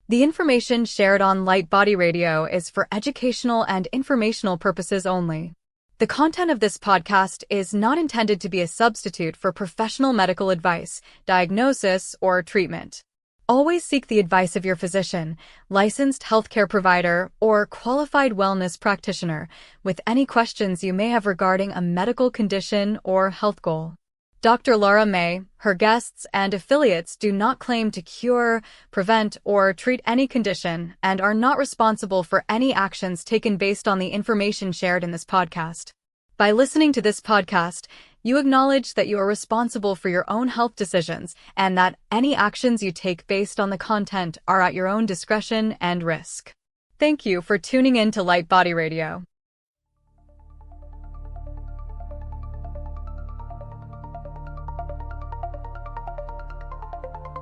The information shared on Light Body Radio is for educational and informational purposes only. The content of this podcast is not intended to be a substitute for professional medical advice, diagnosis, or treatment. Always seek the advice of your physician, licensed healthcare provider, or qualified wellness practitioner with any questions you may have regarding a medical condition or health goal. Dr. Lara May, her guests, and affiliates do not claim to cure, prevent, or treat any condition and are not responsible for any actions taken based on the information shared in this podcast. By listening to this podcast, you acknowledge that you are responsible for your own health decisions and that any actions you take based on the content are at your own discretion and risk. Thank you for tuning in to Light Body Radio.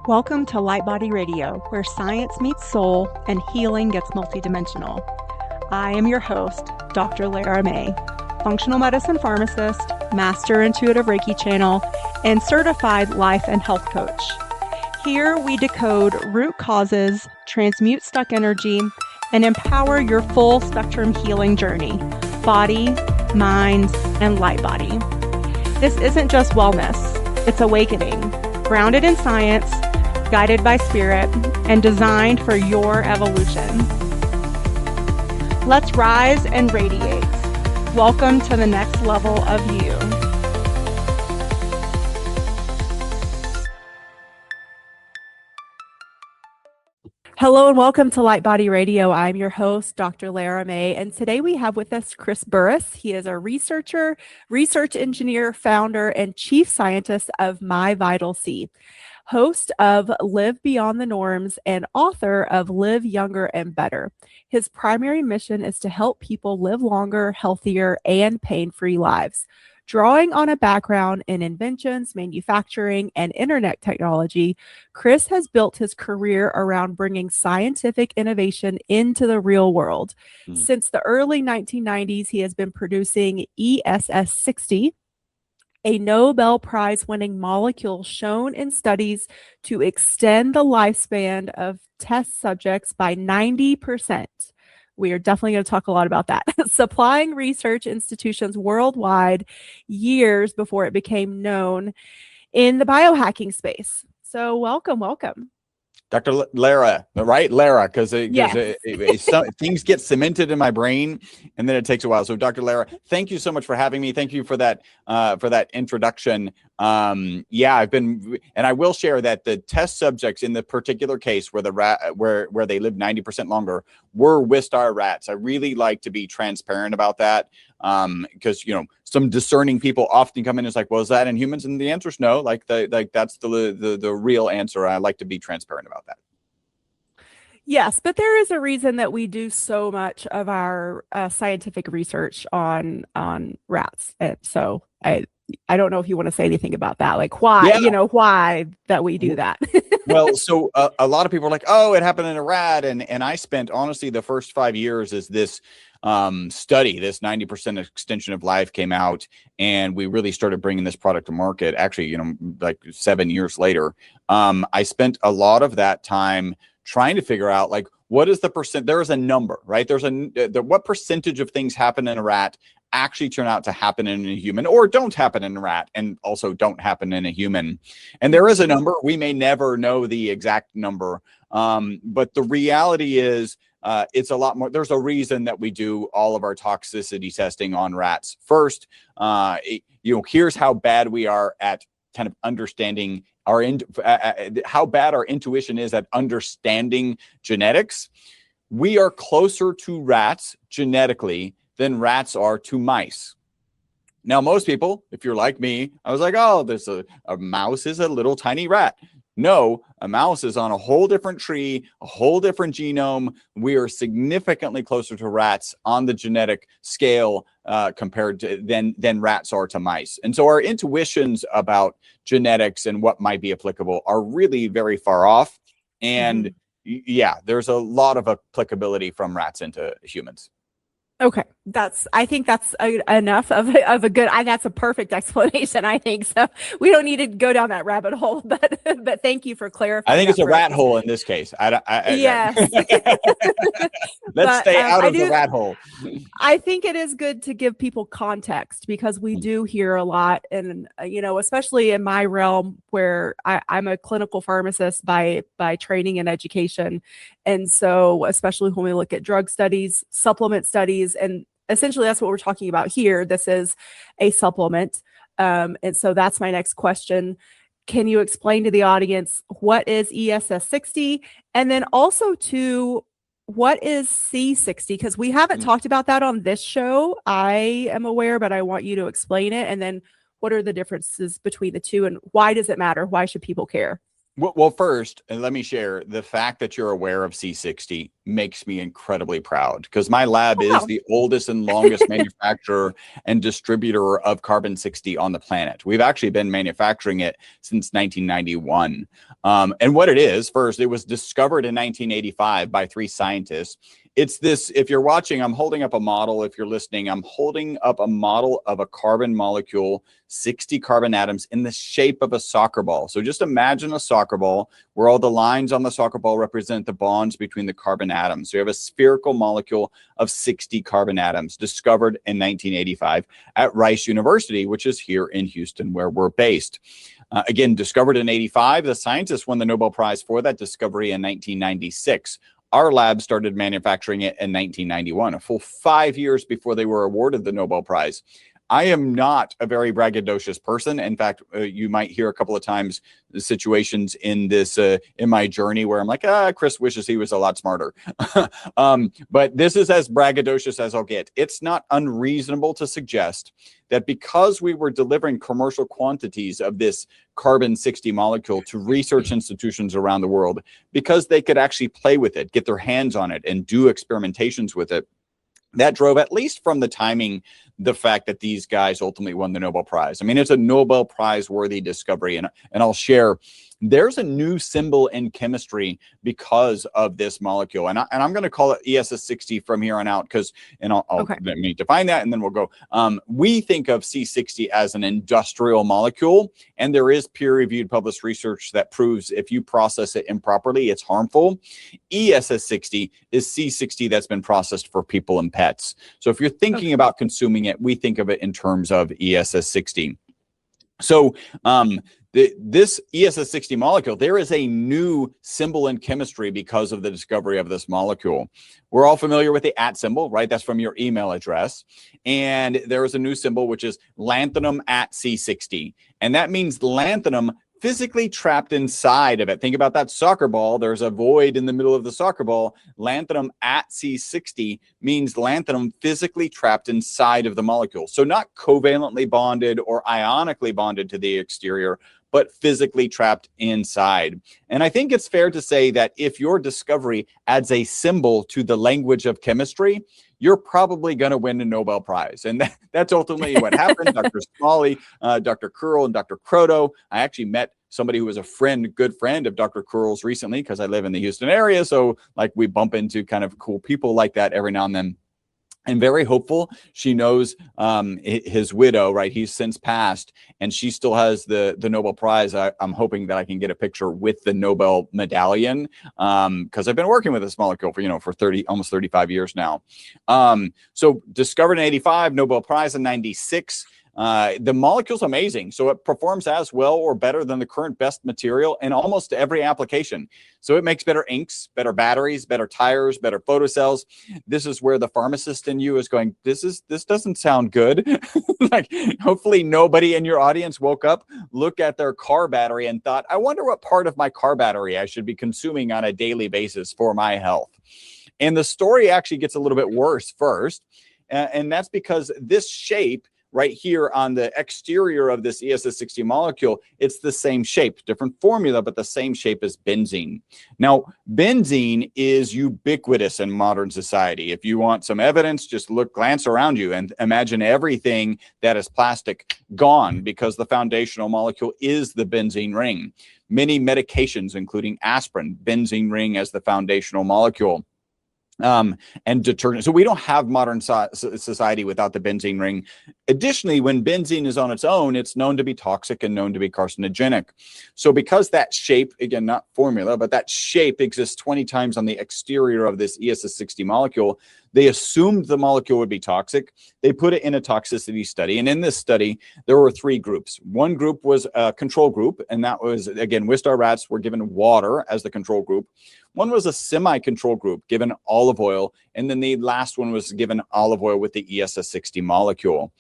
Welcome to Light Body Radio, where science meets soul and healing gets multidimensional. I am your host, Dr. Lara May, functional medicine pharmacist, master intuitive Reiki channel, and certified life and health coach. Here we decode root causes, transmute stuck energy, and empower your full spectrum healing journey, body, mind, and light body. This isn't just wellness, it's awakening, grounded in science, guided by spirit, and designed for your evolution. Let's rise and radiate. Welcome to the next level of you. Hello and welcome to Light Body Radio. I'm your host, Dr. Lara May, and today we have with us Chris Burres. He is a researcher, research engineer, founder, and chief scientist of My Vital C, host of Live Beyond the Norms, and author of Live Younger and Better. His primary mission is to help people live longer, healthier, and pain-free lives. Drawing on a background in inventions, manufacturing, and internet technology, Chris has built his career around bringing scientific innovation into the real world. Since the early 1990s, he has been producing ESS60, a Nobel Prize-winning molecule shown in studies to extend the lifespan of test subjects by 90%. We are definitely going to talk a lot about that. Supplying research institutions worldwide years before it became known in the biohacking space. So welcome. Dr. Lara, right? Lara, because Yes. things get cemented in my brain, and then it takes a while. So, Dr. Lara, thank you so much for having me. Thank you for that introduction. I've been, and I will share that the test subjects in the particular case where the rat, where they lived 90% longer, were Wistar rats. I really like to be transparent about that, because some discerning people often come in and it's like, well, is that in humans? And the answer is no. That's the real answer. I like to be transparent about that. Yes, but there is a reason that we do so much of our scientific research on rats, and so I don't know if you want to say anything about that, like why, why that we do that. Well, so a lot of people are like, oh, it happened in a rat. And I spent, honestly, the first 5 years as this study, this 90% extension of life came out, and we really started bringing this product to market. Actually, like 7 years later, I spent a lot of that time trying to figure out, like, what is the percent? There is a number, right? There's what percentage of things happen in a rat actually turn out to happen in a human, or don't happen in a rat, and also don't happen in a human. And there is a number. We may never know the exact number, but the reality is it's a lot more. There's a reason that we do all of our toxicity testing on rats. First, here's how bad we are at kind of understanding how bad our intuition is at understanding genetics. We are closer to rats genetically than rats are to mice. Now, most people, if you're like me, I was like, oh, there's a mouse is a little tiny rat. No, a mouse is on a whole different tree, a whole different genome. We are significantly closer to rats on the genetic scale compared to than rats are to mice. And so our intuitions about genetics and what might be applicable are really very far off. And yeah, there's a lot of applicability from rats into humans. Okay, I think that's enough of a good. That's a perfect explanation. I think so. We don't need to go down that rabbit hole, but thank you for I clarifying think it's that a for us. rat hole in this case. Yes, Let's but stay out I of the do. rat hole. I think it is good to give people context because we do hear a lot, and especially in my realm where I'm a clinical pharmacist by training and education, and so especially when we look at drug studies, supplement studies, and essentially that's what we're talking about here. This is a supplement, and so that's my next question. Can you explain to the audience what is ESS60, and then also to what is C60? Because we haven't talked about that on this show. I am aware, but I want you to explain it. And then what are the differences between the two and why does it matter? Why should people care? Well, first, and let me share the fact that you're aware of C60 makes me incredibly proud because my lab Oh, is wow. the oldest and longest manufacturer and distributor of carbon 60 on the planet. We've actually been manufacturing it since 1991. And what it is, first, it was discovered in 1985 by 3 scientists. It's this, if you're watching, I'm holding up a model. If you're listening, I'm holding up a model of a carbon molecule, 60 carbon atoms in the shape of a soccer ball. So just imagine a soccer ball where all the lines on the soccer ball represent the bonds between the carbon atoms. So you have a spherical molecule of 60 carbon atoms discovered in 1985 at Rice University, which is here in Houston, where we're based. Again, discovered in 85, the scientists won the Nobel Prize for that discovery in 1996. Our lab started manufacturing it in 1991, a full 5 years before they were awarded the Nobel Prize. I am not a very braggadocious person. In fact, you might hear a couple of times situations in this in my journey where I'm like, Chris wishes he was a lot smarter. But this is as braggadocious as I'll get. It's not unreasonable to suggest that because we were delivering commercial quantities of this carbon 60 molecule to research institutions around the world, because they could actually play with it, get their hands on it, and do experimentations with it, that drove, at least from the timing, the fact that these guys ultimately won the Nobel Prize. I mean, it's a Nobel Prize worthy discovery. And I'll share, there's a new symbol in chemistry because of this molecule. And I'm going to call it ESS60 from here on out because, and I'll Okay. let me define that and then we'll go. We think of C60 as an industrial molecule, and there is peer-reviewed published research that proves if you process it improperly, it's harmful. ESS60 is C60 that's been processed for people and pets. So if you're thinking about consuming it, we think of it in terms of ESS60. So this ESS60 molecule, there is a new symbol in chemistry because of the discovery of this molecule. We're all familiar with the @ symbol, right? That's from your email address. And there is a new symbol, which is lanthanum at C60. And that means lanthanum physically trapped inside of it. Think about that soccer ball. There's a void in the middle of the soccer ball. Lanthanum at C60 means lanthanum physically trapped inside of the molecule. So not covalently bonded or ionically bonded to the exterior, but physically trapped inside. And I think it's fair to say that if your discovery adds a symbol to the language of chemistry, you're probably going to win a Nobel Prize. And that's ultimately what happened. Dr. Smalley, Dr. Curl, and Dr. Croto. I actually met somebody who was a good friend of Dr. Curl's recently because I live in the Houston area. So like we bump into kind of cool people like that every now and then. And very hopeful. She knows his widow, right? He's since passed, and she still has the Nobel Prize. I'm hoping that I can get a picture with the Nobel medallion because I've been working with this molecule for almost 35 years now. So discovered in 85, Nobel Prize in 96. The molecule's amazing. So it performs as well or better than the current best material in almost every application. So it makes better inks, better batteries, better tires, better photocells. This is where the pharmacist in you is going, this doesn't sound good. Like hopefully nobody in your audience woke up, looked at their car battery and thought, I wonder what part of my car battery I should be consuming on a daily basis for my health. And the story actually gets a little bit worse first. And that's because this shape right here on the exterior of this ESS60 molecule, it's the same shape, different formula, but the same shape as benzene. Now, benzene is ubiquitous in modern society. If you want some evidence, just glance around you and imagine everything that is plastic gone because the foundational molecule is the benzene ring. Many medications, including aspirin, benzene ring as the foundational molecule. and detergent. So we don't have modern society without the benzene ring. Additionally, when benzene is on its own, it's known to be toxic and known to be carcinogenic. So because that shape, again, not formula, but that shape exists 20 times on the exterior of this ESS60 molecule, they assumed the molecule would be toxic. They put it in a toxicity study. And in this study, there were 3 groups. One group was a control group. And that was, again, Wistar rats were given water as the control group. One was a semi-control group given olive oil. And then the last one was given olive oil with the ESS60 molecule.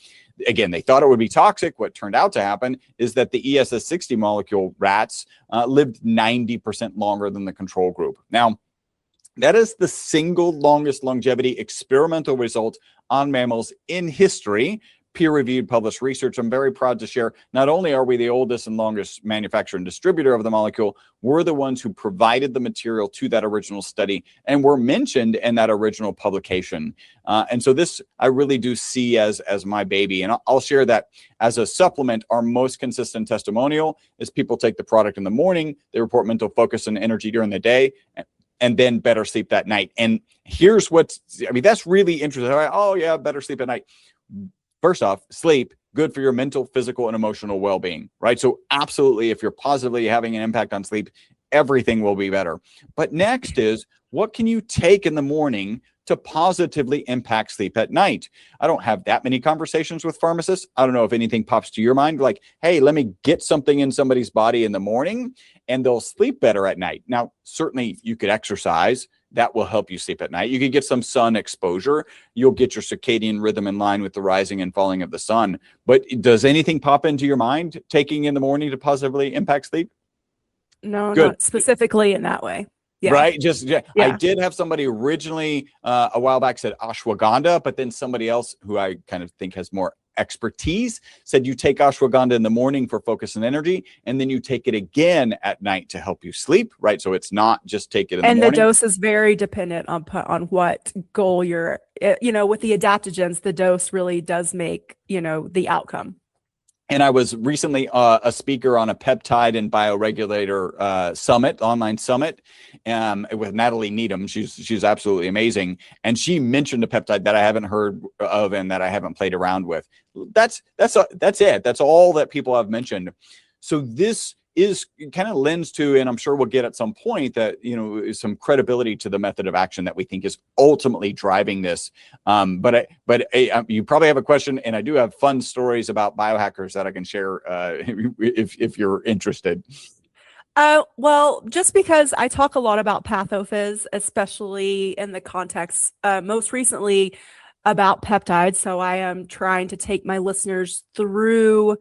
Again, they thought it would be toxic. What turned out to happen is that the ESS60 molecule rats lived 90% longer than the control group. Now, that is the single longest longevity experimental result on mammals in history, peer-reviewed published research. I'm very proud to share, not only are we the oldest and longest manufacturer and distributor of the molecule, we're the ones who provided the material to that original study and were mentioned in that original publication. And so this I really do see as my baby. And I'll share that as a supplement. Our most consistent testimonial is people take the product in the morning, they report mental focus and energy during the day, and then better sleep that night. And here's that's really interesting. Oh yeah, better sleep at night. First off, sleep, good for your mental, physical, and emotional well-being, right? So absolutely, if you're positively having an impact on sleep, everything will be better. But next is, what can you take in the morning to positively impact sleep at night? I don't have that many conversations with pharmacists. I don't know if anything pops to your mind, like, hey, let me get something in somebody's body in the morning and they'll sleep better at night. Now, certainly you could exercise. That will help you sleep at night. You could get some sun exposure. You'll get your circadian rhythm in line with the rising and falling of the sun. But does anything pop into your mind taking in the morning to positively impact sleep? No, good. Not specifically in that way. Yeah. Right. I did have somebody originally a while back said ashwagandha, but then somebody else who I kind of think has more expertise said you take ashwagandha in the morning for focus and energy, and then you take it again at night to help you sleep. Right. So it's not just take it in the morning. And the dose is very dependent on what goal you're, with the adaptogens, the dose really does make, the outcome. And I was recently a speaker on a peptide and bioregulator summit, online summit, with Natalie Needham. She's absolutely amazing. And she mentioned a peptide that I haven't heard of and that I haven't played around with. That's it. That's all that people have mentioned. So this is kind of lends to, and I'm sure we'll get at some point, that is some credibility to the method of action that we think is ultimately driving this. But you probably have a question, and I do have fun stories about biohackers that I can share if you're interested. Well, just because I talk a lot about pathophys, especially in the context, most recently about peptides. So I am trying to take my listeners through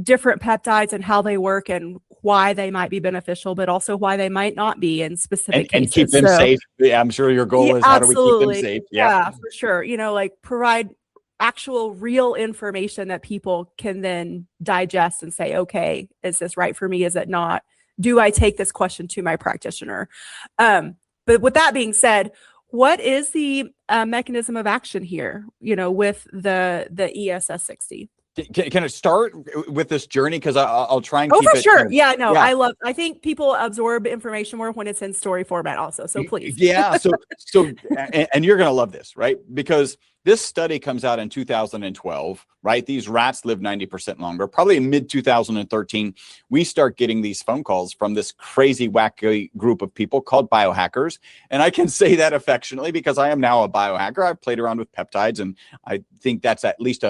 different peptides and how they work and why they might be beneficial, but also why they might not be in specific cases. And keep them safe. Yeah, I'm sure your goal is how do we keep them safe? Yeah, for sure. Like provide actual real information that people can then digest and say, okay, is this right for me? Is it not? Do I take this question to my practitioner? But with that being said, what is the mechanism of action here, with the ESS60? Can I start with this journey? Because I'll try and keep it. Oh, for sure. Kind of, I think people absorb information more when it's in story format also. So please. Yeah. So and you're going to love this, right? Because this study comes out in 2012, right? These rats live 90% longer. Probably in mid 2013, we start getting these phone calls from this crazy, wacky group of people called biohackers. And I can say that affectionately because I am now a biohacker. I've played around with peptides, and I think that's at least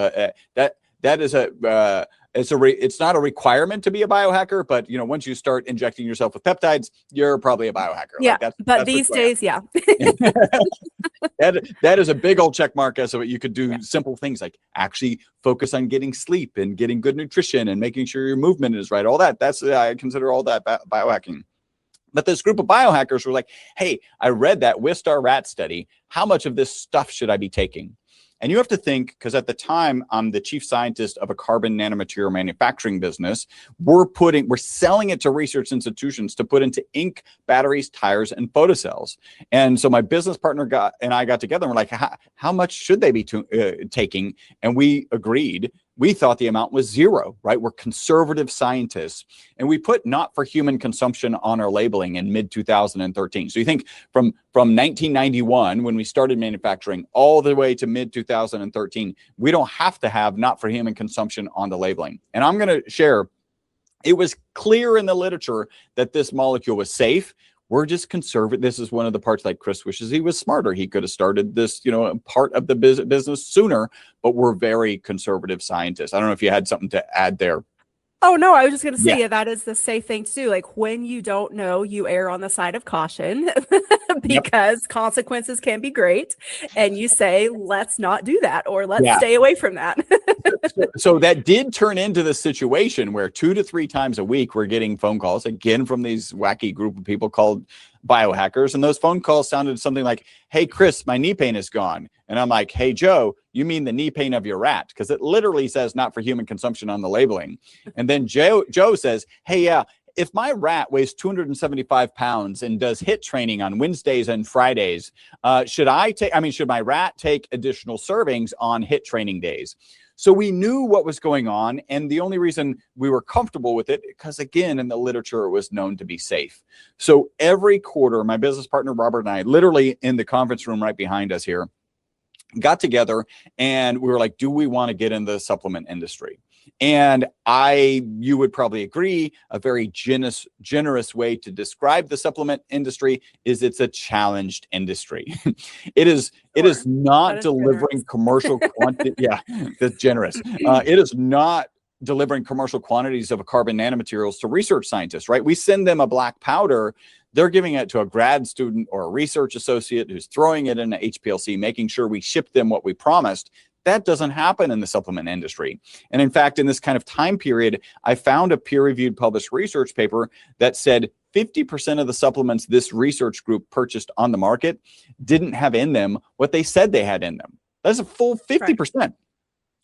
it's not a requirement to be a biohacker, but once you start injecting yourself with peptides, you're probably a biohacker. Yeah, that's these days, yeah. that is a big old check mark as so you could do simple things like actually focus on getting sleep and getting good nutrition and making sure your movement is right. All that. I consider all that biohacking. But this group of biohackers were like, hey, I read that Wistar rat study. How much of this stuff should I be taking? And you have to think, because at the time, I'm the chief scientist of a carbon nanomaterial manufacturing business. We're selling it to research institutions to put into ink, batteries, tires, and photocells. And so my business partner and I got together and we're like, how much should they be taking? And we agreed We thought the amount was zero, right? We're conservative scientists, and we put not for human consumption on our labeling in mid 2013. So you think from 1991, when we started manufacturing, all the way to mid 2013, we don't have to have not for human consumption on the labeling. And I'm going to share, it was clear in the literature that this molecule was safe. We're just conservative. This is one of the parts, like Chris wishes he was smarter. He could have started this, part of the business sooner, but we're very conservative scientists. I don't know if you had something to add there. Oh, no, I was just going to say, that is the safe thing to do. Like, when you don't know, you err on the side of caution because consequences can be great. And you say, let's not do that, or let's stay away from that. So that did turn into the situation where 2 to 3 times a week, we're getting phone calls again from these wacky group of people called biohackers. And those phone calls sounded something like, hey, Chris, my knee pain is gone. And I'm like, hey, Joe, you mean the knee pain of your rat? Because it literally says not for human consumption on the labeling. And then Joe says, hey, yeah, if my rat weighs 275 pounds and does HIIT training on Wednesdays and Fridays, should my rat take additional servings on HIIT training days? So we knew what was going on. And the only reason we were comfortable with it, because again, in the literature, it was known to be safe. So every quarter, my business partner, Robert, and I, literally in the conference room right behind us here, got together and we were like, do we want to get in the supplement industry? And you would probably agree, a very generous way to describe the supplement industry is it's a challenged industry. It is not delivering commercial quantity. Yeah, that's generous. It is not delivering commercial quantities of carbon nanomaterials to research scientists, right? We send them a black powder. They're giving it to a grad student or a research associate who's throwing it in an HPLC, making sure we ship them what we promised. That doesn't happen in the supplement industry. And in fact, in this kind of time period, I found a peer-reviewed published research paper that said 50% of the supplements this research group purchased on the market didn't have in them what they said they had in them. That's a full 50%. Right.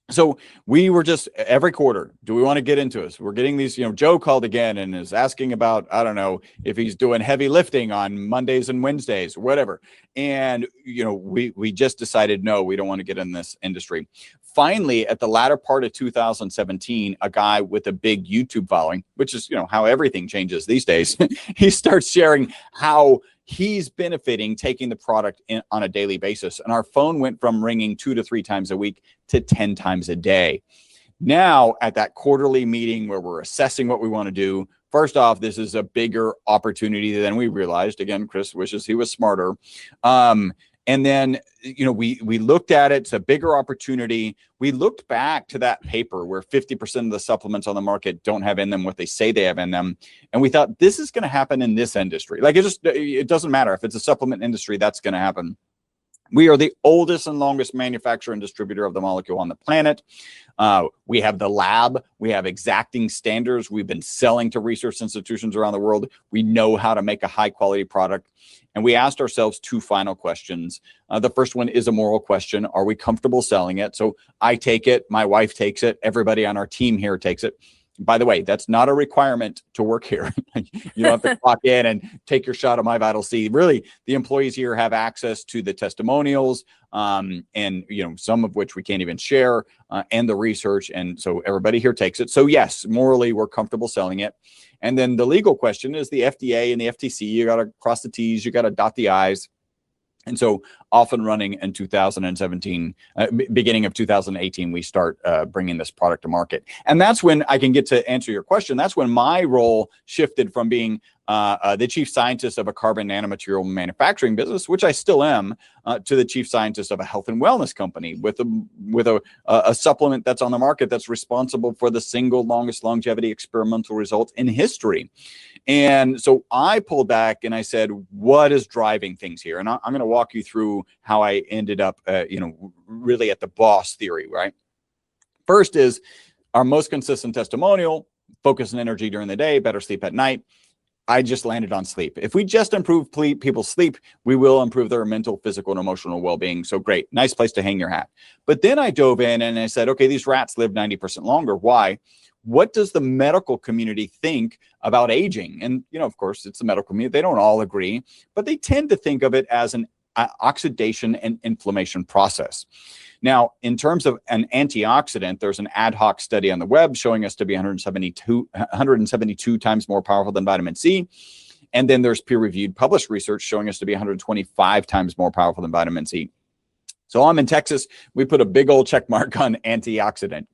So we were just every quarter, do we want to get into this? We're getting these, Joe called again and is asking about, I don't know, if he's doing heavy lifting on Mondays and Wednesdays, whatever. And, we just decided, no, we don't want to get in this industry. Finally, at the latter part of 2017, a guy with a big YouTube following, which is, how everything changes these days, he starts sharing how he's benefiting taking the product on a daily basis. And our phone went from ringing 2 to 3 times a week to 10 times a day. Now, at that quarterly meeting where we're assessing what we want to do, first off, this is a bigger opportunity than we realized. Again, Chris wishes he was smarter. And then, we looked at it. It's a bigger opportunity. We looked back to that paper where 50% of the supplements on the market don't have in them what they say they have in them. And we thought this is going to happen in this industry. Like it doesn't matter if it's a supplement industry, that's going to happen. We are the oldest and longest manufacturer and distributor of the molecule on the planet. We have the lab. We have exacting standards. We've been selling to research institutions around the world. We know how to make a high quality product. And we asked ourselves 2 final questions. The first one is a moral question. Are we comfortable selling it? So I take it. My wife takes it. Everybody on our team here takes it. By the way, that's not a requirement to work here. You don't have to clock in and take your shot of My Vital C. Really, the employees here have access to the testimonials, and some of which we can't even share, and the research. And so everybody here takes it. So yes, morally, we're comfortable selling it. And then the legal question is the FDA and the FTC. You got to cross the T's, you got to dot the I's. And so off and running in 2017, beginning of 2018, we start bringing this product to market. And that's when I can get to answer your question. That's when my role shifted from being the chief scientist of a carbon nanomaterial manufacturing business, which I still am, to the chief scientist of a health and wellness company with a supplement that's on the market that's responsible for the single longest longevity experimental result in history. And so I pulled back and I said, what is driving things here? And I'm going to walk you through how I ended up, really at the boss theory, right? First is our most consistent testimonial, focus and energy during the day, better sleep at night. I just landed on sleep. If we just improve people's sleep, we will improve their mental, physical, and emotional well-being. So great, nice place to hang your hat. But then I dove in and I said, okay, these rats live 90% longer. Why? What does the medical community think about aging? And, of course, it's the medical community. They don't all agree, but they tend to think of it as an oxidation and inflammation process. Now, in terms of an antioxidant, there's an ad hoc study on the web showing us to be 172 times more powerful than vitamin C. And then there's peer-reviewed published research showing us to be 125 times more powerful than vitamin C. So I'm in Texas. We put a big old check mark on antioxidant.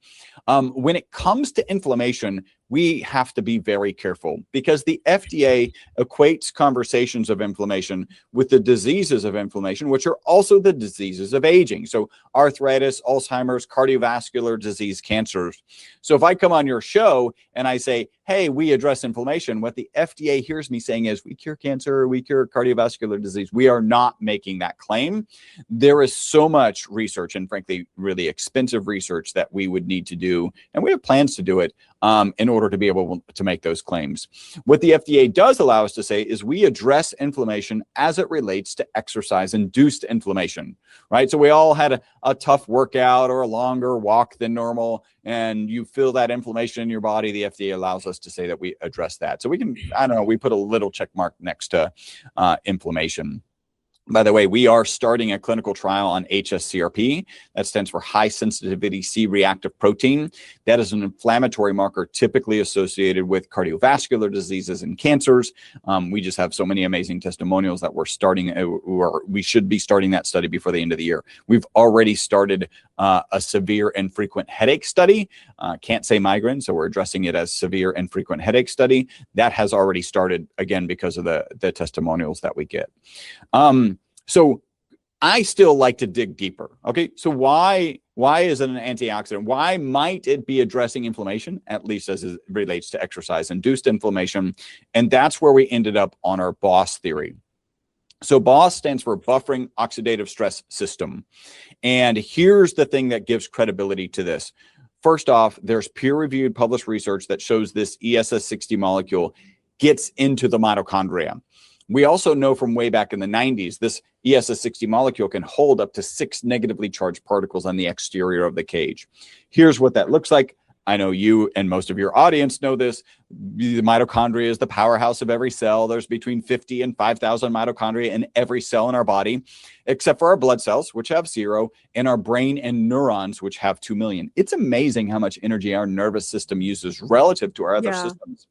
When it comes to inflammation, we have to be very careful because the FDA equates conversations of inflammation with the diseases of inflammation, which are also the diseases of aging. So arthritis, Alzheimer's, cardiovascular disease, cancers. So if I come on your show and I say, hey, we address inflammation, what the FDA hears me saying is we cure cancer, we cure cardiovascular disease. We are not making that claim. There is so much research and frankly, really expensive research that we would need to do. And we have plans to do it in order to be able to make those claims. What the FDA does allow us to say is we address inflammation as it relates to exercise-induced inflammation, right? So we all had a tough workout or a longer walk than normal, and you feel that inflammation in your body. The FDA allows us to say that we address that. So we can, I don't know, we put a little check mark next to inflammation. By the way, we are starting a clinical trial on hsCRP. That stands for high sensitivity C-reactive protein. That is an inflammatory marker typically associated with cardiovascular diseases and cancers. We just have so many amazing testimonials that we're starting, or we should be starting that study before the end of the year. We've already started a severe and frequent headache study. Can't say migraine, so we're addressing it as severe and frequent headache study. That has already started, again, because of the testimonials that we get. So I still like to dig deeper. Okay, so why is it an antioxidant? Why might it be addressing inflammation, at least as it relates to exercise-induced inflammation? And that's where we ended up on our BOSS theory. So BOSS stands for Buffering Oxidative Stress System. And here's the thing that gives credibility to this. First off, there's peer-reviewed published research that shows this ESS60 molecule gets into the mitochondria. We also know from way back in the 90s, this ESS60 molecule can hold up to 6 negatively charged particles on the exterior of the cage. Here's what that looks like. I know you and most of your audience know this. The mitochondria is the powerhouse of every cell. There's between 50 and 5,000 mitochondria in every cell in our body, except for our blood cells, which have 0, and our brain and neurons, which have 2 million. It's amazing how much energy our nervous system uses relative to our other systems.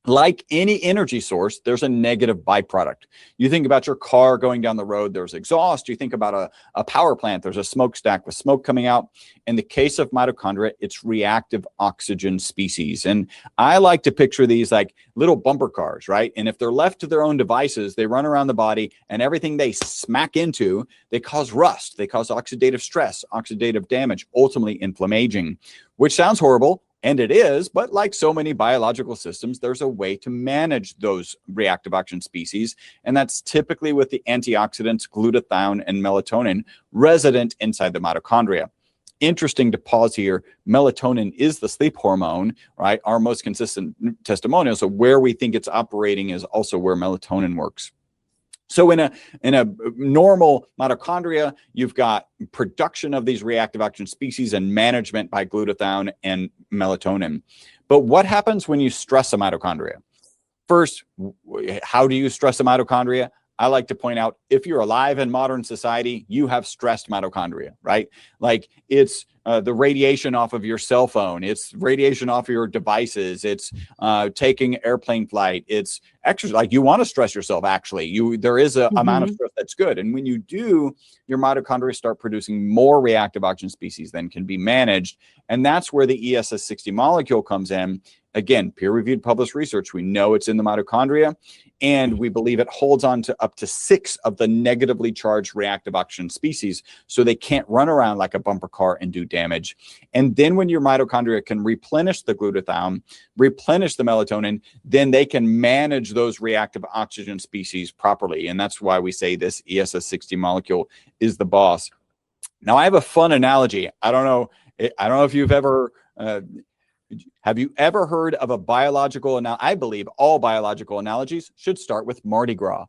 Like any energy source, there's a negative byproduct. You think about your car going down the road, there's exhaust. You think about a power plant, there's a smokestack with smoke coming out. In the case of mitochondria, it's reactive oxygen species. And I like to picture these like little bumper cars, right? And if they're left to their own devices, they run around the body and everything they smack into, they cause rust, they cause oxidative stress, oxidative damage, ultimately inflammation, which sounds horrible. And it is, but like so many biological systems, there's a way to manage those reactive oxygen species. And that's typically with the antioxidants, glutathione and melatonin resident inside the mitochondria. Interesting to pause here. Melatonin is the sleep hormone, right? Our most consistent testimonial. So where we think it's operating is also where melatonin works. So in a normal mitochondria, you've got production of these reactive oxygen species and management by glutathione and melatonin. But what happens when you stress a mitochondria? First, how do you stress a mitochondria? I like to point out, if you're alive in modern society, you have stressed mitochondria, right? Like it's the radiation off of your cell phone. It's radiation off of your devices. It's taking airplane flight. It's exercise. Like you want to stress yourself, actually. There is an amount of stress that's good. And when you do, your mitochondria start producing more reactive oxygen species than can be managed. And that's where the ESS60 molecule comes in. Again, peer-reviewed published research. We know it's in the mitochondria, and we believe it holds on to up to 6 of the negatively charged reactive oxygen species, so they can't run around like a bumper car and do damage. And then when your mitochondria can replenish the glutathione, replenish the melatonin, then they can manage those reactive oxygen species properly. And that's why we say this ESS60 molecule is the boss. Now, I have a fun analogy. I don't know if you've ever... have you ever heard of a biological I believe all biological analogies should start with Mardi Gras.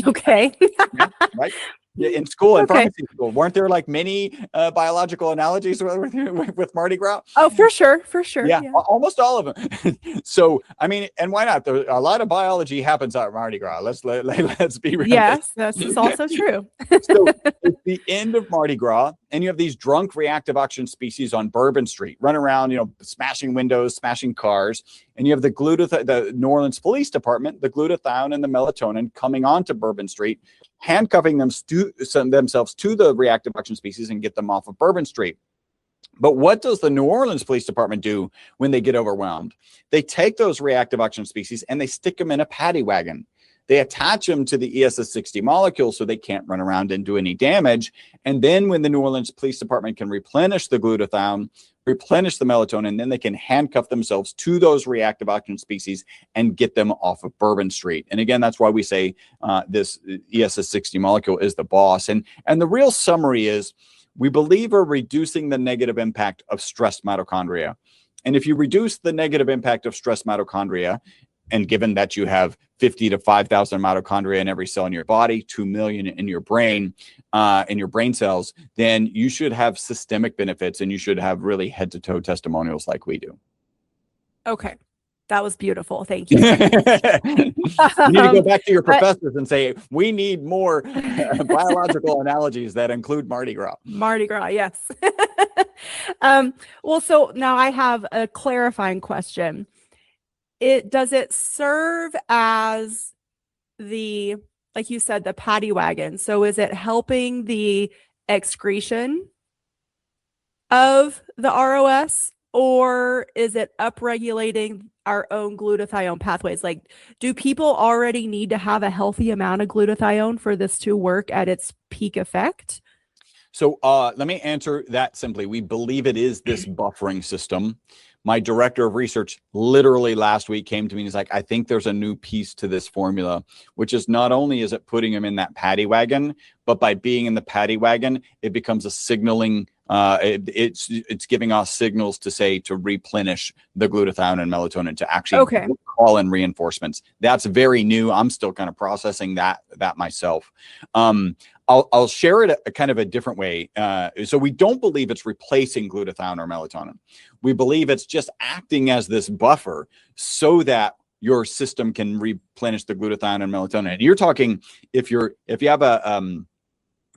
Okay. Yeah, right? Yeah, in school, in Okay. pharmacy school, weren't there like many biological analogies with Mardi Gras? Oh, for sure. For sure. Yeah, Yeah. almost all of them. So, I mean, and why not? A lot of biology happens at Mardi Gras. Let's be realistic. Yes, this is also true. So it's the end of Mardi Gras, and you have these drunk reactive oxygen species on Bourbon Street, run around, smashing windows, smashing cars, and you have the New Orleans Police Department, the glutathione and the melatonin coming onto Bourbon Street, handcuffing themselves to the reactive oxygen species and get them off of Bourbon Street. But what does the New Orleans Police Department do when they get overwhelmed? They take those reactive oxygen species and they stick them in a paddy wagon. They attach them to the ESS60 molecule so they can't run around and do any damage. And then when the New Orleans Police Department can replenish the glutathione, replenish the melatonin, then they can handcuff themselves to those reactive oxygen species and get them off of Bourbon Street. And again, that's why we say this ESS60 molecule is the boss. And the real summary is, we believe we're reducing the negative impact of stressed mitochondria. And if you reduce the negative impact of stressed mitochondria, and given that you have 50 to 5,000 mitochondria in every cell in your body, 2 million in your brain cells, then you should have systemic benefits and you should have really head to toe testimonials like we do. Okay. That was beautiful. Thank you. You need to go back to your professors and say, we need more biological analogies that include Mardi Gras. Mardi Gras, yes. Well, so now I have a clarifying question. Does it serve as like you said, the paddy wagon? So is it helping the excretion of the ROS, or is it upregulating our own glutathione pathways? Like, do people already need to have a healthy amount of glutathione for this to work at its peak effect? So let me answer that simply. We believe it is this buffering system. My director of research literally last week came to me and he's like, I think there's a new piece to this formula, which is not only is it putting him in that paddy wagon, but by being in the paddy wagon, it becomes a signaling. It's giving us signals to replenish the glutathione and melatonin to actually call in reinforcements. That's very new. I'm still kind of processing that myself. I'll share it a kind of a different way. So we don't believe it's replacing glutathione or melatonin. We believe it's just acting as this buffer so that your system can replenish the glutathione and melatonin. And you're talking if you have a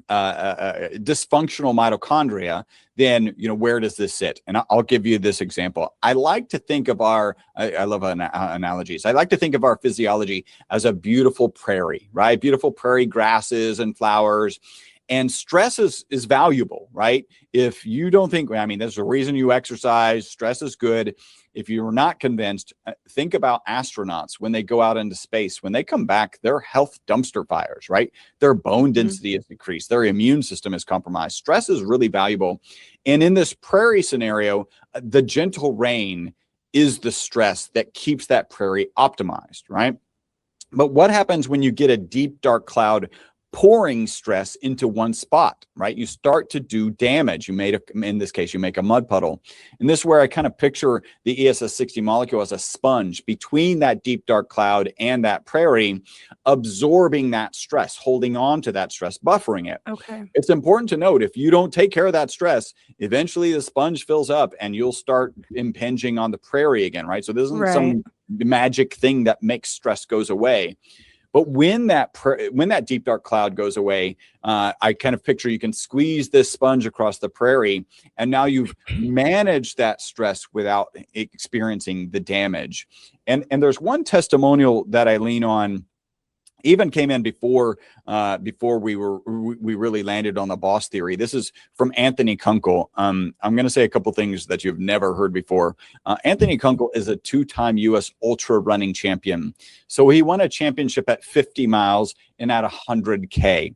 dysfunctional mitochondria, then where does this sit? And I'll give you this example. I like to think of I love analogies. I like to think of our physiology as a beautiful prairie, right? Beautiful prairie grasses and flowers. And stress is valuable, right? If you don't think, there's a reason you exercise, stress is good. If you're not convinced, think about astronauts when they go out into space. When they come back, their health dumpster fires, right? Their bone density is decreased. Their immune system is compromised. Stress is really valuable. And in this prairie scenario, the gentle rain is the stress that keeps that prairie optimized, right? But what happens when you get a deep, dark cloud pouring stress into one spot, right? You start to do damage. In this case, you make a mud puddle. And this is where I kind of picture the ESS60 molecule as a sponge between that deep, dark cloud and that prairie, absorbing that stress, holding on to that stress, buffering it. Okay. It's important to note, if you don't take care of that stress, eventually the sponge fills up and you'll start impinging on the prairie again, right? So this isn't some magic thing that makes stress goes away. But when that deep dark cloud goes away, I kind of picture you can squeeze this sponge across the prairie, and now you've managed that stress without experiencing the damage. And there's one testimonial that I lean on, even came in before we really landed on the boss theory. This is from Anthony Kunkel. I'm going to say a couple things that you've never heard before. Anthony Kunkel is a 2-time U.S. ultra running champion. So he won a championship at 50 miles and at 100K.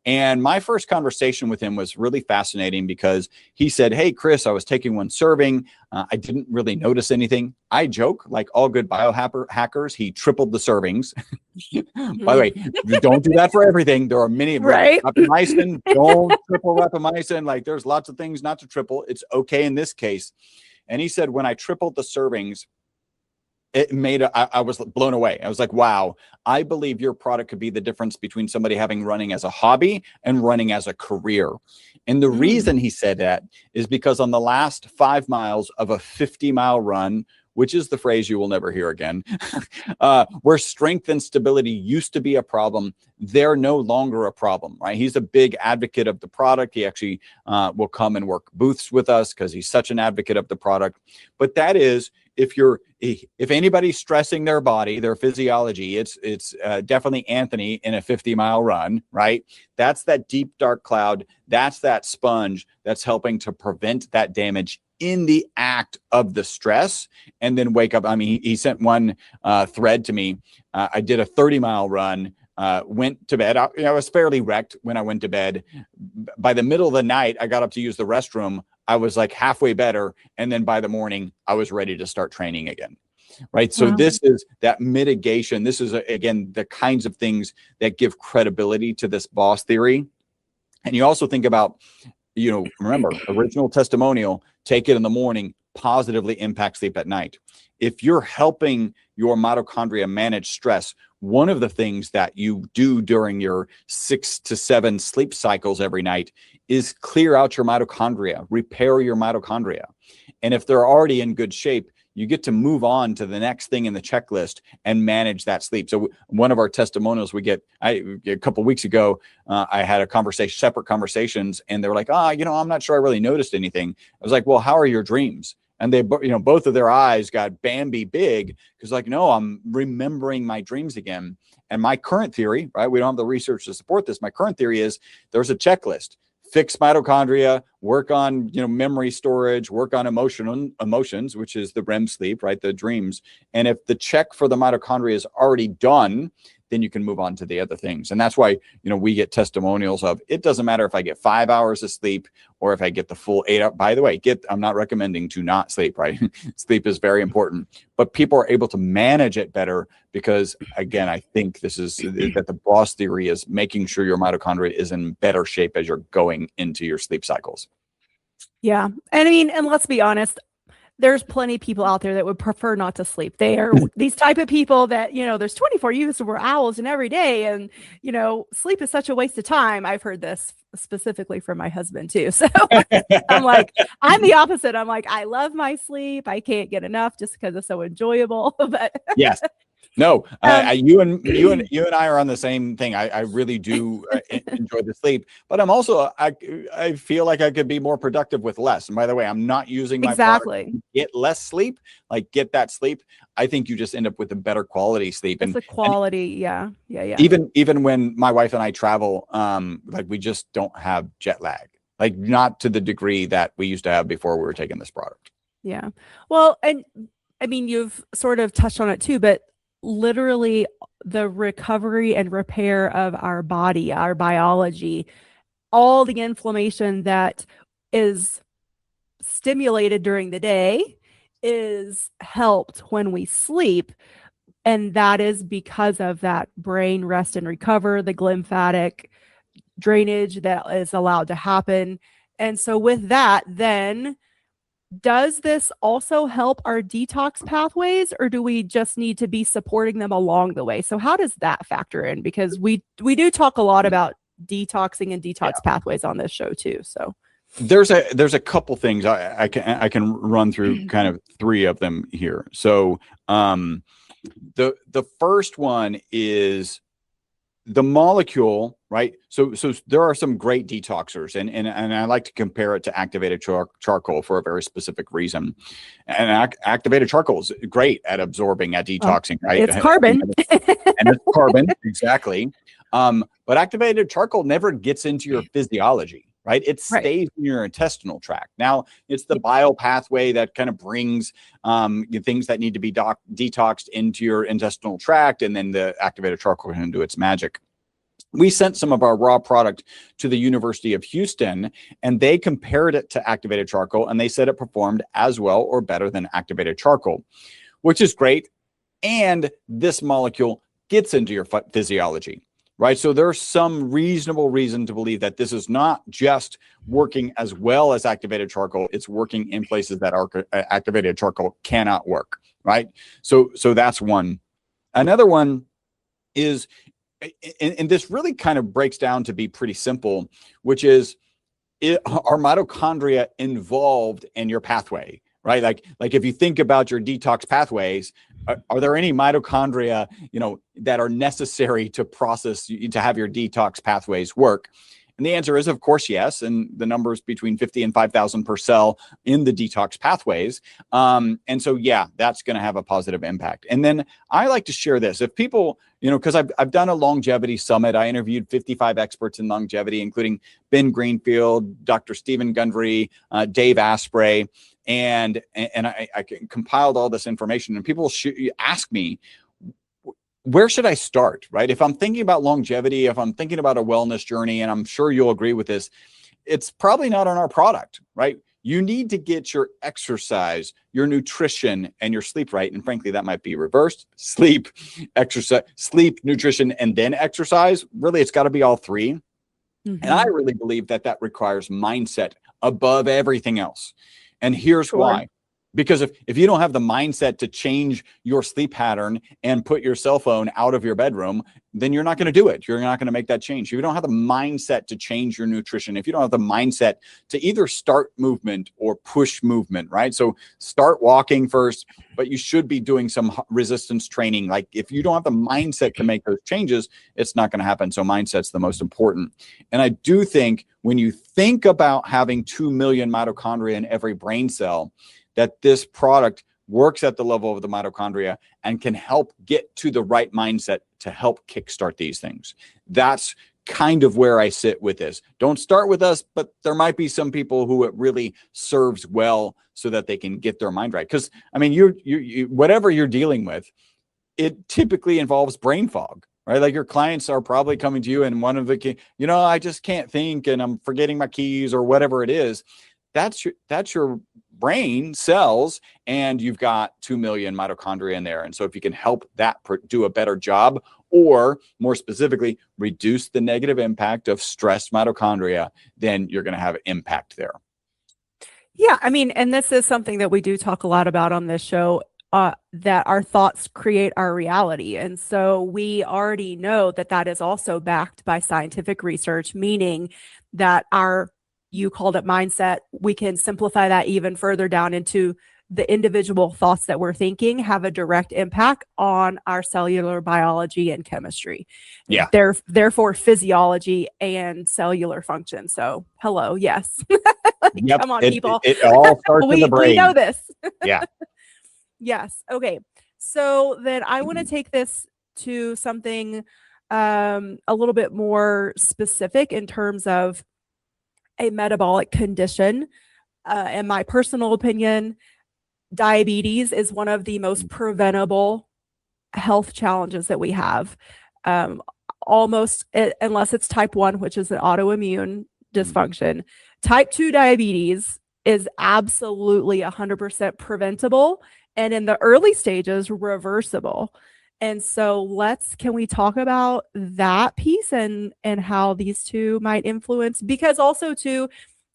And my first conversation with him was really fascinating because he said, hey, Chris, I was taking one serving. I didn't really notice anything. I joke, like all good biohackers, he tripled the servings. By the way, don't do that for everything. There are many, right? Rapamycin, don't triple rapamycin. Like there's lots of things not to triple. It's okay in this case. And he said, when I tripled the servings, I was blown away. I was like, wow, I believe your product could be the difference between somebody having running as a hobby and running as a career. And the reason he said that is because on the last 5 miles of a 50-mile run, which is the phrase you will never hear again, where strength and stability used to be a problem, they're no longer a problem, right? He's a big advocate of the product. He actually will come and work booths with us because he's such an advocate of the product. But that is, if anybody's stressing their body, their physiology, it's definitely Anthony in a 50-mile run, right? That's that deep, dark cloud. That's that sponge that's helping to prevent that damage in the act of the stress, and then wake up. I mean, he sent one thread to me. I did a 30-mile run, went to bed. I was fairly wrecked when I went to bed. By the middle of the night, I got up to use the restroom. I was like halfway better. And then by the morning, I was ready to start training again. Right. So this is that mitigation. This is, again, the kinds of things that give credibility to this boss theory. And you also think about, remember, original testimonial, take it in the morning, positively impact sleep at night. If you're helping your mitochondria manage stress, one of the things that you do during your 6 to 7 sleep cycles every night is clear out your mitochondria, repair your mitochondria. And if they're already in good shape, you get to move on to the next thing in the checklist and manage that sleep. So one of our testimonials a couple of weeks ago, I had separate conversations, and they were like, I'm not sure I really noticed anything. I was like, well, how are your dreams? And they, both of their eyes got Bambi big, because like, no, I'm remembering my dreams again. And my current theory, right? We don't have the research to support this. My current theory is there's a checklist. Fix mitochondria, work on memory storage, work on emotions, which is the REM sleep, right? The dreams. And if the check for the mitochondria is already done, then you can move on to the other things. And that's why, we get testimonials of, it doesn't matter if I get 5 hours of sleep or if I get the full 8 hours. By the way, I'm not recommending to not sleep, right? Sleep is very important, but people are able to manage it better because, again, I think this is that the boss theory is making sure your mitochondria is in better shape as you're going into your sleep cycles. Yeah. And let's be honest, there's plenty of people out there that would prefer not to sleep. They are these type of people that, there's 24 years of hours in every day. And, sleep is such a waste of time. I've heard this specifically from my husband too. So I'm the opposite. I'm like, I love my sleep. I can't get enough just because it's so enjoyable. But yes. No, you and I are on the same thing. I really do enjoy the sleep, but I'm also, I feel like I could be more productive with less. And by the way, I'm not using my product to get less sleep, like get that sleep. I think you just end up with a better quality sleep. It's the quality. Yeah. Even when my wife and I travel, we just don't have jet lag, like not to the degree that we used to have before we were taking this product. Yeah. Well, and you've sort of touched on it too, but literally the recovery and repair of our body, our biology, all the inflammation that is stimulated during the day is helped when we sleep. And that is because of that brain rest and recover, the glymphatic drainage that is allowed to happen. And so with that, then does this also help our detox pathways, or do we just need to be supporting them along the way? So how does that factor in? Because we do talk a lot about detoxing and detox pathways on this show too. So there's a couple things I can run through, kind of 3 of them here. So the first one is the molecule, right? So there are some great detoxers, and I like to compare it to activated charcoal for a very specific reason. And activated charcoal is great at absorbing, at detoxing, right? It's carbon. And it's carbon, exactly. But activated charcoal never gets into your physiology, right? It stays in your intestinal tract. Now, it's the bile pathway that kind of brings things that need to be detoxed into your intestinal tract, and then the activated charcoal can do its magic. We sent some of our raw product to the University of Houston, and they compared it to activated charcoal, and they said it performed as well or better than activated charcoal, which is great. And this molecule gets into your physiology, right? So there's some reasonable reason to believe that this is not just working as well as activated charcoal. It's working in places that activated charcoal cannot work, right? So that's one. Another one is, and this really kind of breaks down to be pretty simple, which is, are mitochondria involved in your pathway, right? Like if you think about your detox pathways, are there any mitochondria, that are necessary to process, to have your detox pathways work? And the answer is, of course, yes. And the numbers between 50 and 5,000 per cell in the detox pathways. And so, yeah, that's going to have a positive impact. And then I like to share this. If people, because I've done a longevity summit, I interviewed 55 experts in longevity, including Ben Greenfield, Dr. Stephen Gundry, Dave Asprey, and I compiled all this information. And people ask me, where should I start, right? If I'm thinking about longevity, if I'm thinking about a wellness journey, and I'm sure you'll agree with this, it's probably not on our product, right? You need to get your exercise, your nutrition, and your sleep right. And frankly, that might be reversed: sleep, exercise, sleep, nutrition, and then exercise. Really, it's got to be all three. Mm-hmm. And I really believe that requires mindset above everything else. And here's why. Because if you don't have the mindset to change your sleep pattern and put your cell phone out of your bedroom, then you're not going to do it. You're not going to make that change. If you don't have the mindset to change your nutrition, if you don't have the mindset to either start movement or push movement, right? So start walking first, but you should be doing some resistance training. Like if you don't have the mindset to make those changes, it's not going to happen. So mindset's the most important. And I do think when you think about having 2 million mitochondria in every brain cell, that this product works at the level of the mitochondria and can help get to the right mindset to help kickstart these things. That's kind of where I sit with this. Don't start with us, but there might be some people who it really serves well so that they can get their mind right. Because I mean, you whatever you're dealing with, it typically involves brain fog, right? Like your clients are probably coming to you and one of the, I just can't think and I'm forgetting my keys or whatever it is. That's your brain cells, and you've got 2 million mitochondria in there. And so if you can help that do a better job, or more specifically, reduce the negative impact of stressed mitochondria, then you're going to have an impact there. Yeah, I mean, and this is something that we do talk a lot about on this show, that our thoughts create our reality. And so we already know that is also backed by scientific research, meaning that you called it mindset. We can simplify that even further down into the individual thoughts that we're thinking have a direct impact on our cellular biology and chemistry. Yeah. Therefore, physiology and cellular function. So, hello, yes. Yep. Come on, people. It all starts in the brain. We know this. Yeah. Yes. Okay. So then I want to take this to something a little bit more specific in terms of a metabolic condition. In my personal opinion, diabetes is one of the most preventable health challenges that we have. Almost, unless it's type 1, which is an autoimmune dysfunction. Type 2 diabetes is absolutely 100% preventable, and in the early stages, reversible. And so can we talk about that piece and how these two might influence? Because also too,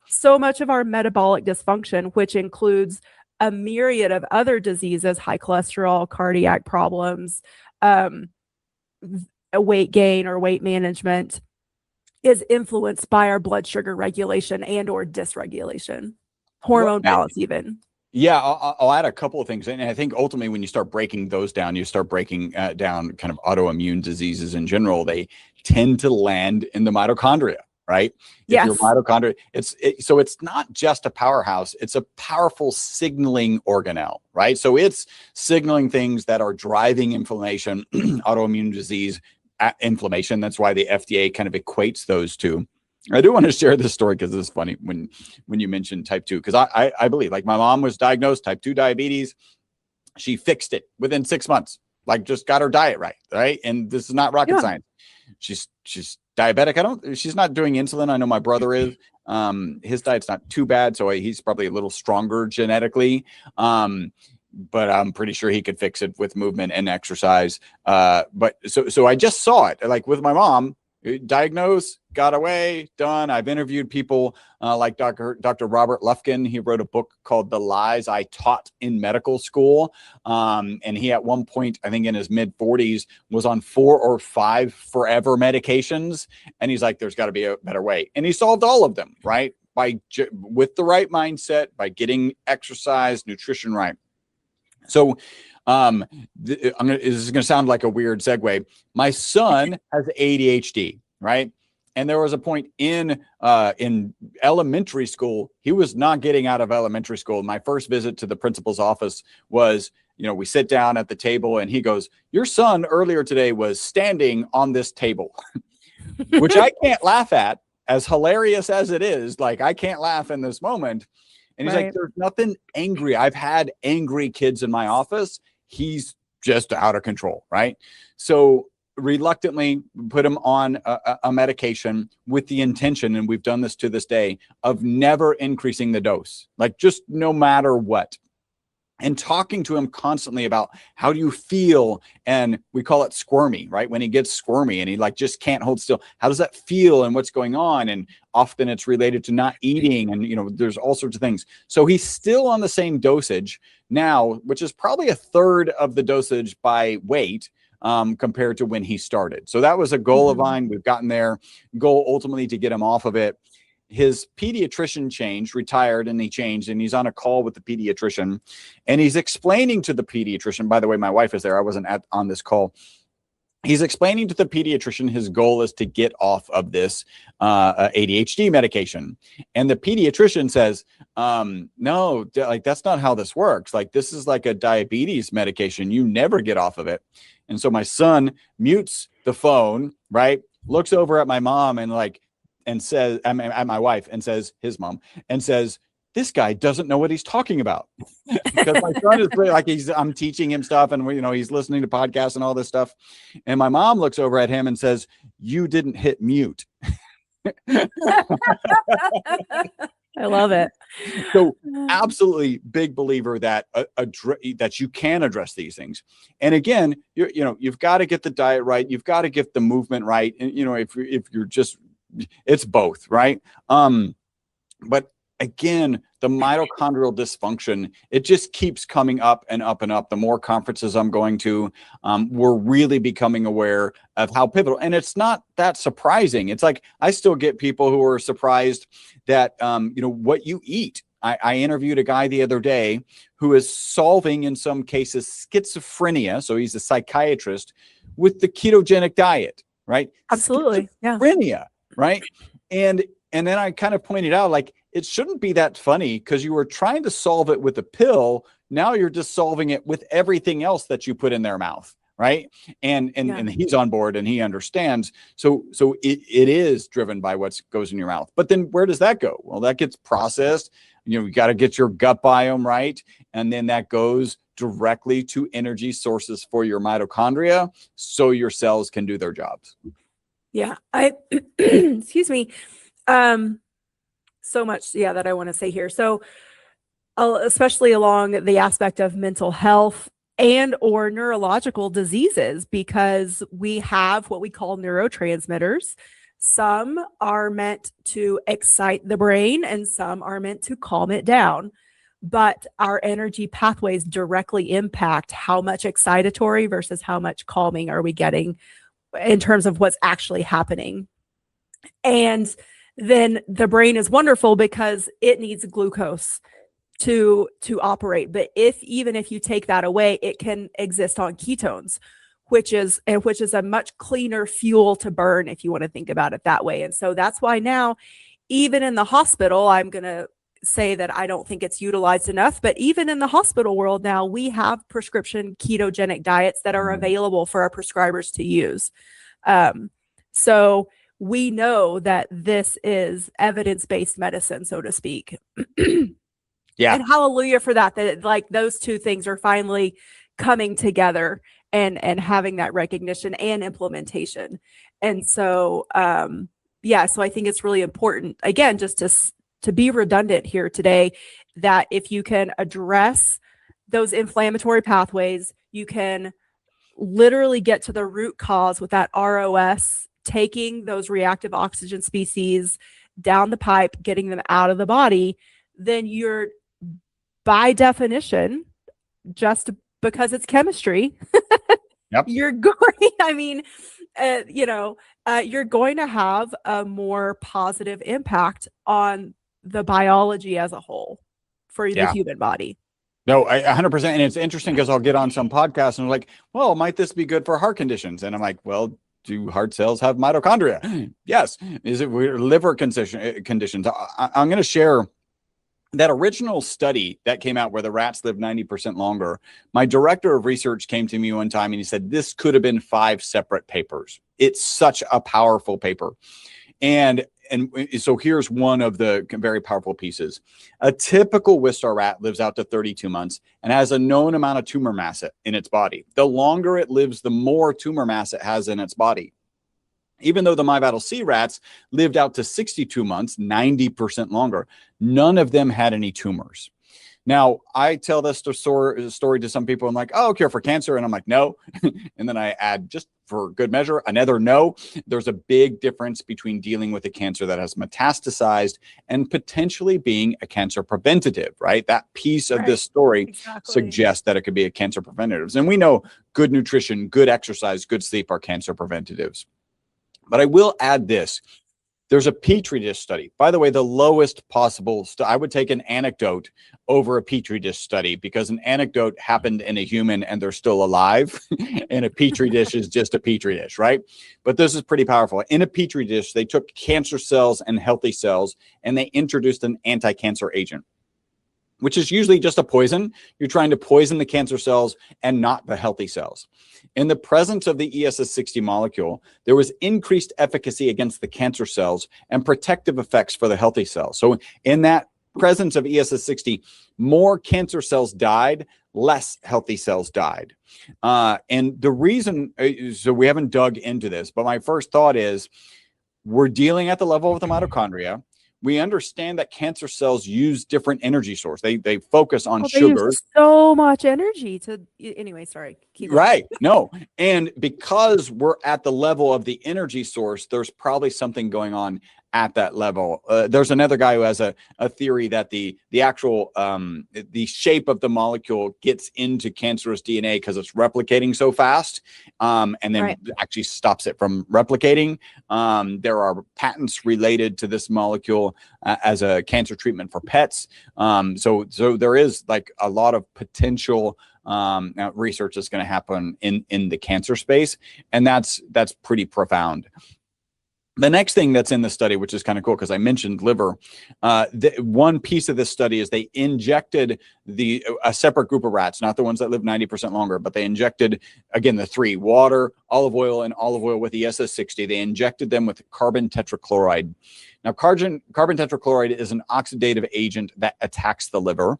so much of our metabolic dysfunction, which includes a myriad of other diseases, high cholesterol, cardiac problems, weight gain or weight management, is influenced by our blood sugar regulation and or dysregulation, hormone balance even. Yeah, I'll add a couple of things. And I think ultimately when you start breaking those down, you start breaking down kind of autoimmune diseases in general, they tend to land in the mitochondria, right? Yes. If your mitochondria, so it's not just a powerhouse, it's a powerful signaling organelle, right? So it's signaling things that are driving inflammation, autoimmune disease, inflammation. That's why the FDA kind of equates those two. I do want to share this story because it's funny when you mentioned type 2, because I believe, like, my mom was diagnosed type 2 diabetes. She fixed it within 6 months, like just got her diet right? And this is not rocket science. She's diabetic. She's not doing insulin. I know my brother is. His diet's not too bad, so he's probably a little stronger genetically. But I'm pretty sure he could fix it with movement and exercise. But so I just saw it, like, with my mom. diagnose, got away, done. I've interviewed people like Dr. Robert Lufkin. He wrote a book called The Lies I Taught in Medical School. And he, at one point, I think in his mid 40s, was on 4 or 5 forever medications. And he's like, there's got to be a better way. And he solved all of them, right? With the right mindset, by getting exercise, nutrition right. So this is going to sound like a weird segue. My son has ADHD, right? And there was a point in elementary school, he was not getting out of elementary school. My first visit to the principal's office was, we sit down at the table and he goes, your son earlier today was standing on this table, which I can't laugh at, as hilarious as it is. Like, I can't laugh in this moment. And he's like, there's nothing angry. I've had angry kids in my office. He's just out of control, right? So reluctantly put him on a medication with the intention, and we've done this to this day, of never increasing the dose, like just no matter what. And talking to him constantly about, how do you feel? And we call it squirmy, right? When he gets squirmy and he just can't hold still. How does that feel and what's going on? And often it's related to not eating, and there's all sorts of things. So he's still on the same dosage now, which is probably a third of the dosage by weight compared to when he started. So that was a goal of mine. We've gotten there. Goal ultimately to get him off of it. His pediatrician retired, and he changed, and he's on a call with the pediatrician, and he's explaining to the pediatrician, by the way, my wife is there. I wasn't on this call. He's explaining to the pediatrician his goal is to get off of this ADHD medication. And the pediatrician says, no, that's not how this works. Like, this is like a diabetes medication. You never get off of it. And so my son mutes the phone, right? Looks over at my mom and says, at my wife, and says, his mom, and says, this guy doesn't know what he's talking about. Because my son is like, I'm teaching him stuff, and he's listening to podcasts and all this stuff. And my mom looks over at him and says, you didn't hit mute. I love it. So absolutely big believer that that you can address these things. And again, you've got to get the diet right. You've got to get the movement right. And, if you're just, it's both, right? But again, the mitochondrial dysfunction, it just keeps coming up and up and up. The more conferences I'm going to, we're really becoming aware of how pivotal. And it's not that surprising. It's like, I still get people who are surprised that, what you eat. I interviewed a guy the other day who is solving, in some cases, schizophrenia. So he's a psychiatrist, with the ketogenic diet, right? Absolutely. Schizophrenia, yeah. Right. And then I kind of pointed out, it shouldn't be that funny, because you were trying to solve it with a pill. Now you're just solving it with everything else that you put in their mouth. Right. And he's on board and he understands. So it is driven by what goes in your mouth. But then where does that go? Well, that gets processed. You got to get your gut biome right. And then that goes directly to energy sources for your mitochondria, so your cells can do their jobs. Yeah, excuse me. So much, that I want to say here. So, especially along the aspect of mental health and or neurological diseases, because we have what we call neurotransmitters. Some are meant to excite the brain and some are meant to calm it down. But our energy pathways directly impact how much excitatory versus how much calming are we getting in terms of what's actually happening. And then the brain is wonderful because it needs glucose to operate. But even if you take that away, it can exist on ketones, which is a much cleaner fuel to burn, if you want to think about it that way. And so that's why now, even in the hospital, I'm going to say that I don't think it's utilized enough, but even in the hospital world now, we have prescription ketogenic diets that are available for our prescribers to use. So we know that this is evidence-based medicine, so to speak. Yeah. And hallelujah for that those two things are finally coming together and having that recognition and implementation. And so, so I think it's really important, again, just to be redundant here today, that if you can address those inflammatory pathways, you can literally get to the root cause with that ROS taking those reactive oxygen species down the pipe, getting them out of the body, then you're, by definition, just because it's chemistry, Yep. you're going, I mean, you're going to have a more positive impact on the biology as a whole for the human body. No, 100%. And it's interesting because I'll get on some podcasts and I'm like, well, might this be good for heart conditions? And I'm like, well, do heart cells have mitochondria? Yes. Is it liver conditions? I'm going to share that original study that came out where the rats live 90% longer. My director of research came to me one time and he said, this could have been 5 separate papers. It's such a powerful paper. And so here's one of the very powerful pieces. A typical Wistar rat lives out to 32 months and has a known amount of tumor mass in its body. The longer it lives, the more tumor mass it has in its body. Even though the myvatal C rats lived out to 62 months, 90% longer, none of them had any tumors. Now, I tell this story to some people. I'm like, oh, cure for cancer. And I'm like, no. And then I add, just for good measure, another no. There's a big difference between dealing with a cancer that has metastasized and potentially being a cancer preventative, right? That piece of this story suggests that it could be a cancer preventative. And we know good nutrition, good exercise, good sleep are cancer preventatives. But I will add this. There's a Petri dish study. By the way, the lowest possible, I would take an anecdote over a Petri dish study because an anecdote happened in a human and they're still alive. And a Petri dish is just a Petri dish, right? But this is pretty powerful. In a Petri dish, they took cancer cells and healthy cells and they introduced an anti-cancer agent, which is usually just a poison. You're trying to poison the cancer cells and not the healthy cells. In the presence of the ESS60 molecule, there was increased efficacy against the cancer cells and protective effects for the healthy cells. So in that presence of ESS60, more cancer cells died, less healthy cells died. And the reason, so we haven't dug into this, but my first thought is we're dealing at the level of the mitochondria. We understand that cancer cells use different energy source. They focus on sugar. Use so much energy to, anyway, sorry. Keep right. No. And because we're at the level of the energy source, there's probably something going on at that level. There's another guy who has a theory that the actual the shape of the molecule gets into cancerous DNA because it's replicating so fast, and then actually stops it from replicating. There are patents related to this molecule as a cancer treatment for pets. So there is like a lot of potential research that's going to happen in the cancer space, and that's pretty profound. The next thing that's in the study, which is kind of cool because I mentioned liver, one piece of this study is they injected a separate group of rats, not the ones that live 90% longer, but they injected, again, the 3, water, olive oil, and olive oil with ESS60. They injected them with carbon tetrachloride. Now, carbon tetrachloride is an oxidative agent that attacks the liver.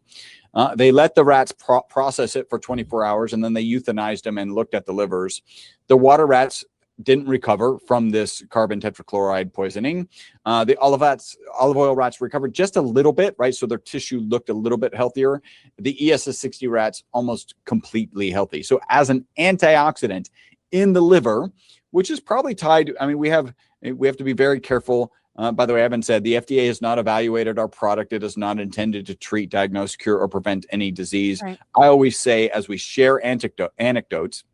They let the rats process it for 24 hours, and then they euthanized them and looked at the livers. The water rats didn't recover from this carbon tetrachloride poisoning. The olive oil rats recovered just a little bit, right? So their tissue looked a little bit healthier. The ESS60 rats almost completely healthy. So as an antioxidant in the liver, which is probably tied, I mean, we have to be very careful. By the way, I haven't said the FDA has not evaluated our product. It is not intended to treat, diagnose, cure, or prevent any disease. Right. I always say, as we share anecdotes,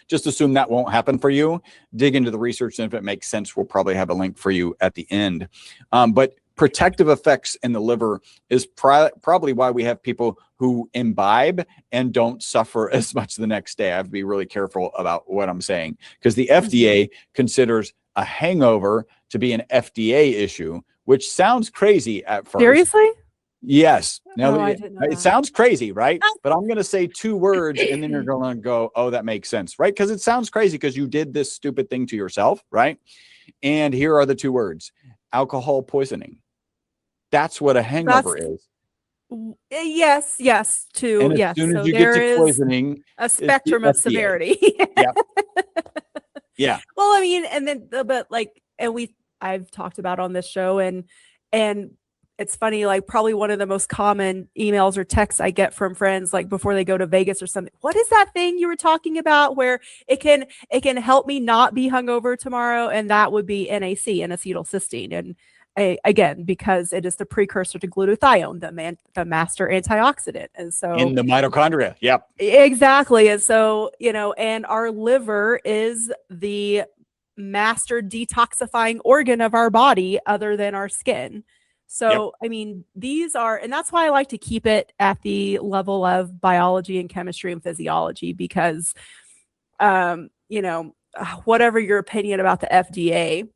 just assume that won't happen for you. Dig into the research, and if it makes sense, we'll probably have a link for you at the end. But protective effects in the liver is probably why we have people who imbibe and don't suffer as much the next day. I have to be really careful about what I'm saying because the FDA considers a hangover to be an FDA issue, which sounds crazy at first. Seriously? Yes. Now, it sounds crazy, right? But I'm going to say 2 words and then you're going to go, oh, that makes sense, right? Because it sounds crazy because you did this stupid thing to yourself, right? And here are the 2 words: alcohol poisoning. That's what a hangover is. Yes. Too. And as soon as you get to poisoning, a spectrum of severity. Yeah. Well, I mean, and then, but like, and I've talked about on this show and it's funny, like probably one of the most common emails or texts I get from friends, like before they go to Vegas or something. What is that thing you were talking about where it can help me not be hungover tomorrow? And that would be NAC, N-acetylcysteine. And again, because it is the precursor to glutathione, the master antioxidant. And so in the mitochondria. Yep. Exactly. And so, and our liver is the master detoxifying organ of our body other than our skin. So, I mean, and that's why I like to keep it at the level of biology and chemistry and physiology, because, whatever your opinion about the FDA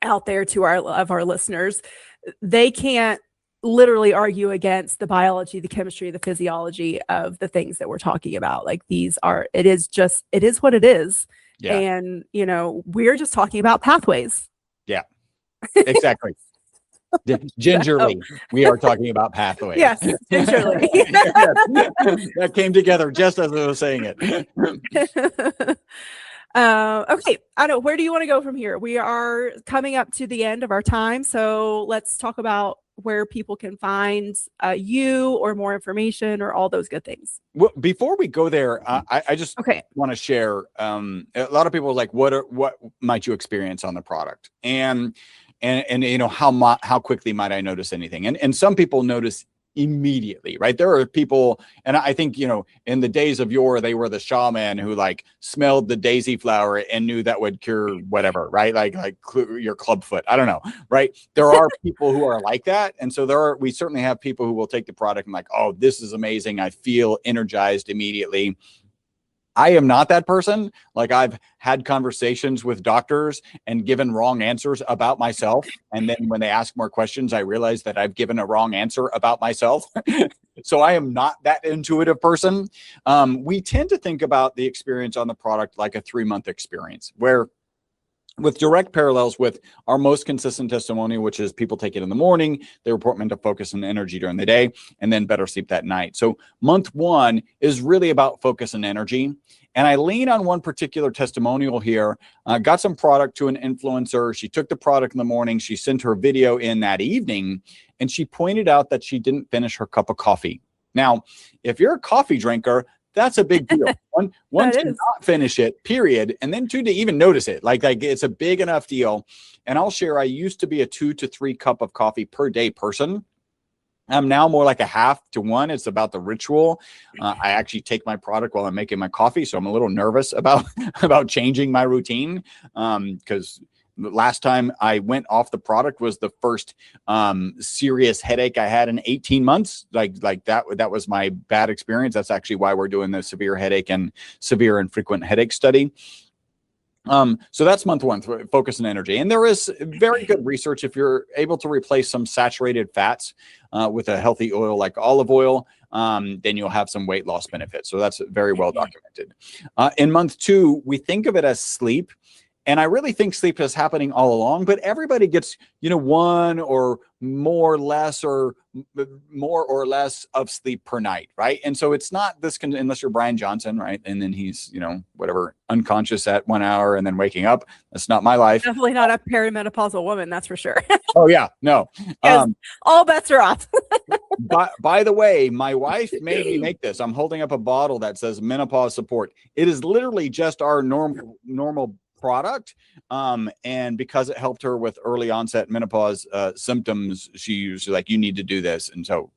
out there to our listeners, they can't literally argue against the biology, the chemistry, the physiology of the things that we're talking about. Like it is what it is. Yeah. And, we're just talking about pathways. Yeah, exactly. Gingerly, we are talking about pathways. Yes, gingerly. That came together just as I was saying it. Okay, I know. Where do you want to go from here? We are coming up to the end of our time, so let's talk about where people can find you or more information or all those good things. Well, before we go there, I just want to share. A lot of people are like, what might you experience on the product? And how quickly might I notice anything? And some people notice immediately, right? There are people, and I think, in the days of yore, they were the shaman who like smelled the daisy flower and knew that would cure whatever, right? Like your clubfoot. I don't know, right? There are people who are like that. And so we certainly have people who will take the product and like, oh, this is amazing. I feel energized immediately. I am not that person. Like, I've had conversations with doctors and given wrong answers about myself. And then when they ask more questions, I realize that I've given a wrong answer about myself. So I am not that intuitive person. We tend to think about the experience on the product like a 3-month experience, where with direct parallels with our most consistent testimony, which is people take it in the morning, they report mental focus and energy during the day, and then better sleep that night. So month 1 is really about focus and energy. And I lean on one particular testimonial here. Got some product to an influencer. She took the product in the morning. She sent her video in that evening, and she pointed out that she didn't finish her cup of coffee. Now, if you're a coffee drinker, that's a big deal. One to not finish it, period. And then 2, to even notice it. Like it's a big enough deal. And I'll share, I used to be a 2 to 3 cup of coffee per day person. I'm now more like a half to 1. It's about the ritual. I actually take my product while I'm making my coffee. So I'm a little nervous about changing my routine. Because the last time I went off the product was the first serious headache I had in 18 months. Like that was my bad experience. That's actually why we're doing the severe headache and severe and frequent headache study. So that's month 1, focus and energy. And there is very good research. If you're able to replace some saturated fats with a healthy oil like olive oil, then you'll have some weight loss benefits. So that's very well documented. In month 2, we think of it as sleep. And I really think sleep is happening all along, but everybody gets, 1 or more or less of sleep per night, right? And so it's not unless you're Brian Johnson, right? And then he's, whatever, unconscious at 1 hour and then waking up. That's not my life. Definitely not a perimenopausal woman, that's for sure. Oh yeah, no. All bets are off. By the way, my wife made me make this. I'm holding up a bottle that says menopause support. It is literally just our normal product, and because it helped her with early onset menopause symptoms, she was like, you need to do this. And so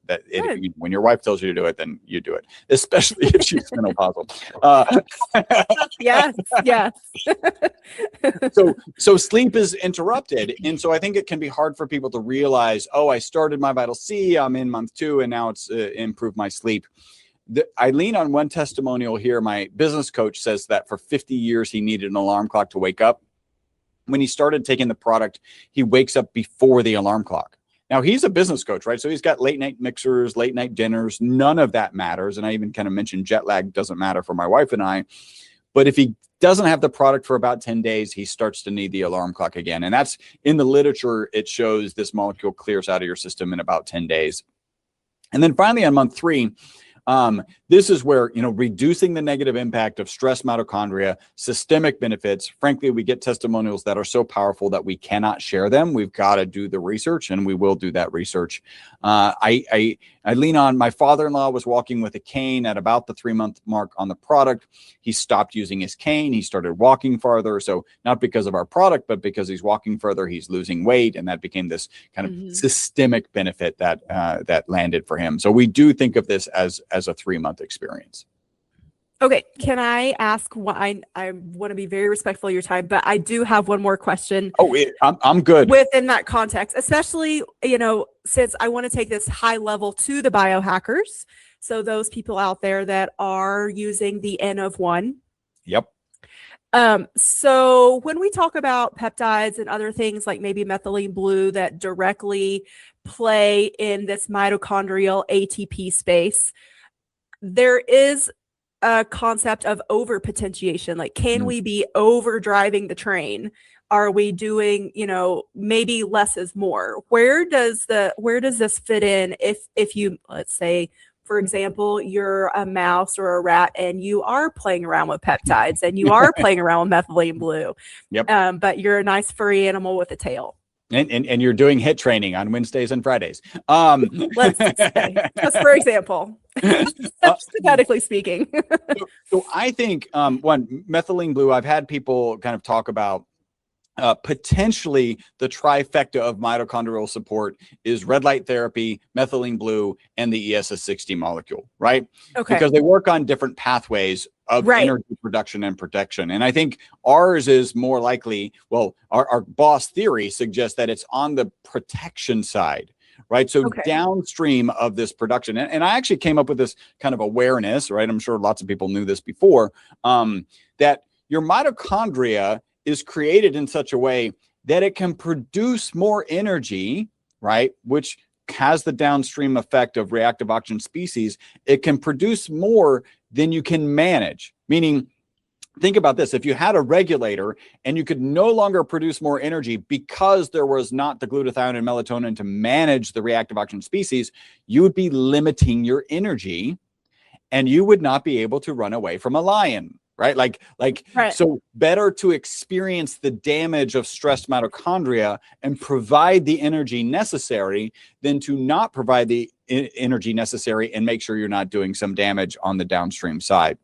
when your wife tells you to do it, then you do it, especially if she's menopausal. Yes. So sleep is interrupted, and so I think it can be hard for people to realize, oh, I started my Vital C, I'm in month 2, and now it's improved my sleep. I lean on one testimonial here. My business coach says that for 50 years, he needed an alarm clock to wake up. When he started taking the product, he wakes up before the alarm clock. Now, he's a business coach, right? So he's got late night mixers, late night dinners. None of that matters. And I even kind of mentioned jet lag doesn't matter for my wife and I. But if he doesn't have the product for about 10 days, he starts to need the alarm clock again. And that's in the literature. It shows this molecule clears out of your system in about 10 days. And then finally on month 3, This is where, reducing the negative impact of stress mitochondria, systemic benefits. Frankly, we get testimonials that are so powerful that we cannot share them. We've got to do the research, and we will do that research. I lean on my father-in-law was walking with a cane at about the 3-month mark on the product. He stopped using his cane. He started walking farther. So not because of our product, but because he's walking further, he's losing weight. And that became this kind of systemic benefit that landed for him. So we do think of this as a 3-month experience. Okay. Can I ask why? I want to be very respectful of your time, but I do have one more question. Oh, I'm good. Within that context, especially, since I want to take this high level to the biohackers. So those people out there that are using the N of 1. Yep. So when we talk about peptides and other things like maybe methylene blue that directly play in this mitochondrial ATP space, there is a concept of overpotentiation. Like, can we be overdriving the train? Are we doing, maybe less is more? Where does this fit in if you, let's say, for example, you're a mouse or a rat and you are playing around with peptides and you are playing around with methylene blue, but you're a nice furry animal with a tail. And you're doing HIIT training on Wednesdays and Fridays. Let's say, just for example, genetically speaking. so I think one, methylene blue, I've had people kind of talk about potentially the trifecta of mitochondrial support is red light therapy, methylene blue, and the ESS60 molecule, right? Okay. Because they work on different pathways of energy production and protection. And I think ours is more likely, well, our boss theory suggests that it's on the protection side, right? So downstream of this production. And I actually came up with this kind of awareness, right? I'm sure lots of people knew this before, that your mitochondria is created in such a way that it can produce more energy, right? Which has the downstream effect of reactive oxygen species. It can produce more than you can manage. Meaning, think about this. If you had a regulator and you could no longer produce more energy because there was not the glutathione and melatonin to manage the reactive oxygen species, you would be limiting your energy and you would not be able to run away from a lion. Right? So better to experience the damage of stressed mitochondria and provide the energy necessary than to not provide the energy necessary and make sure you're not doing some damage on the downstream side.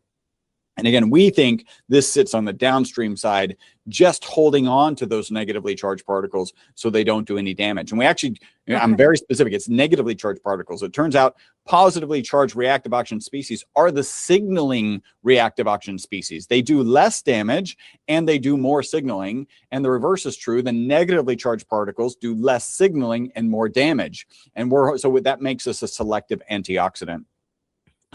And again, we think this sits on the downstream side, just holding on to those negatively charged particles so they don't do any damage. And we actually, I'm very specific, it's negatively charged particles. It turns out positively charged reactive oxygen species are the signaling reactive oxygen species. They do less damage and they do more signaling. And the reverse is true. The negatively charged particles do less signaling and more damage. And so that makes us a selective antioxidant.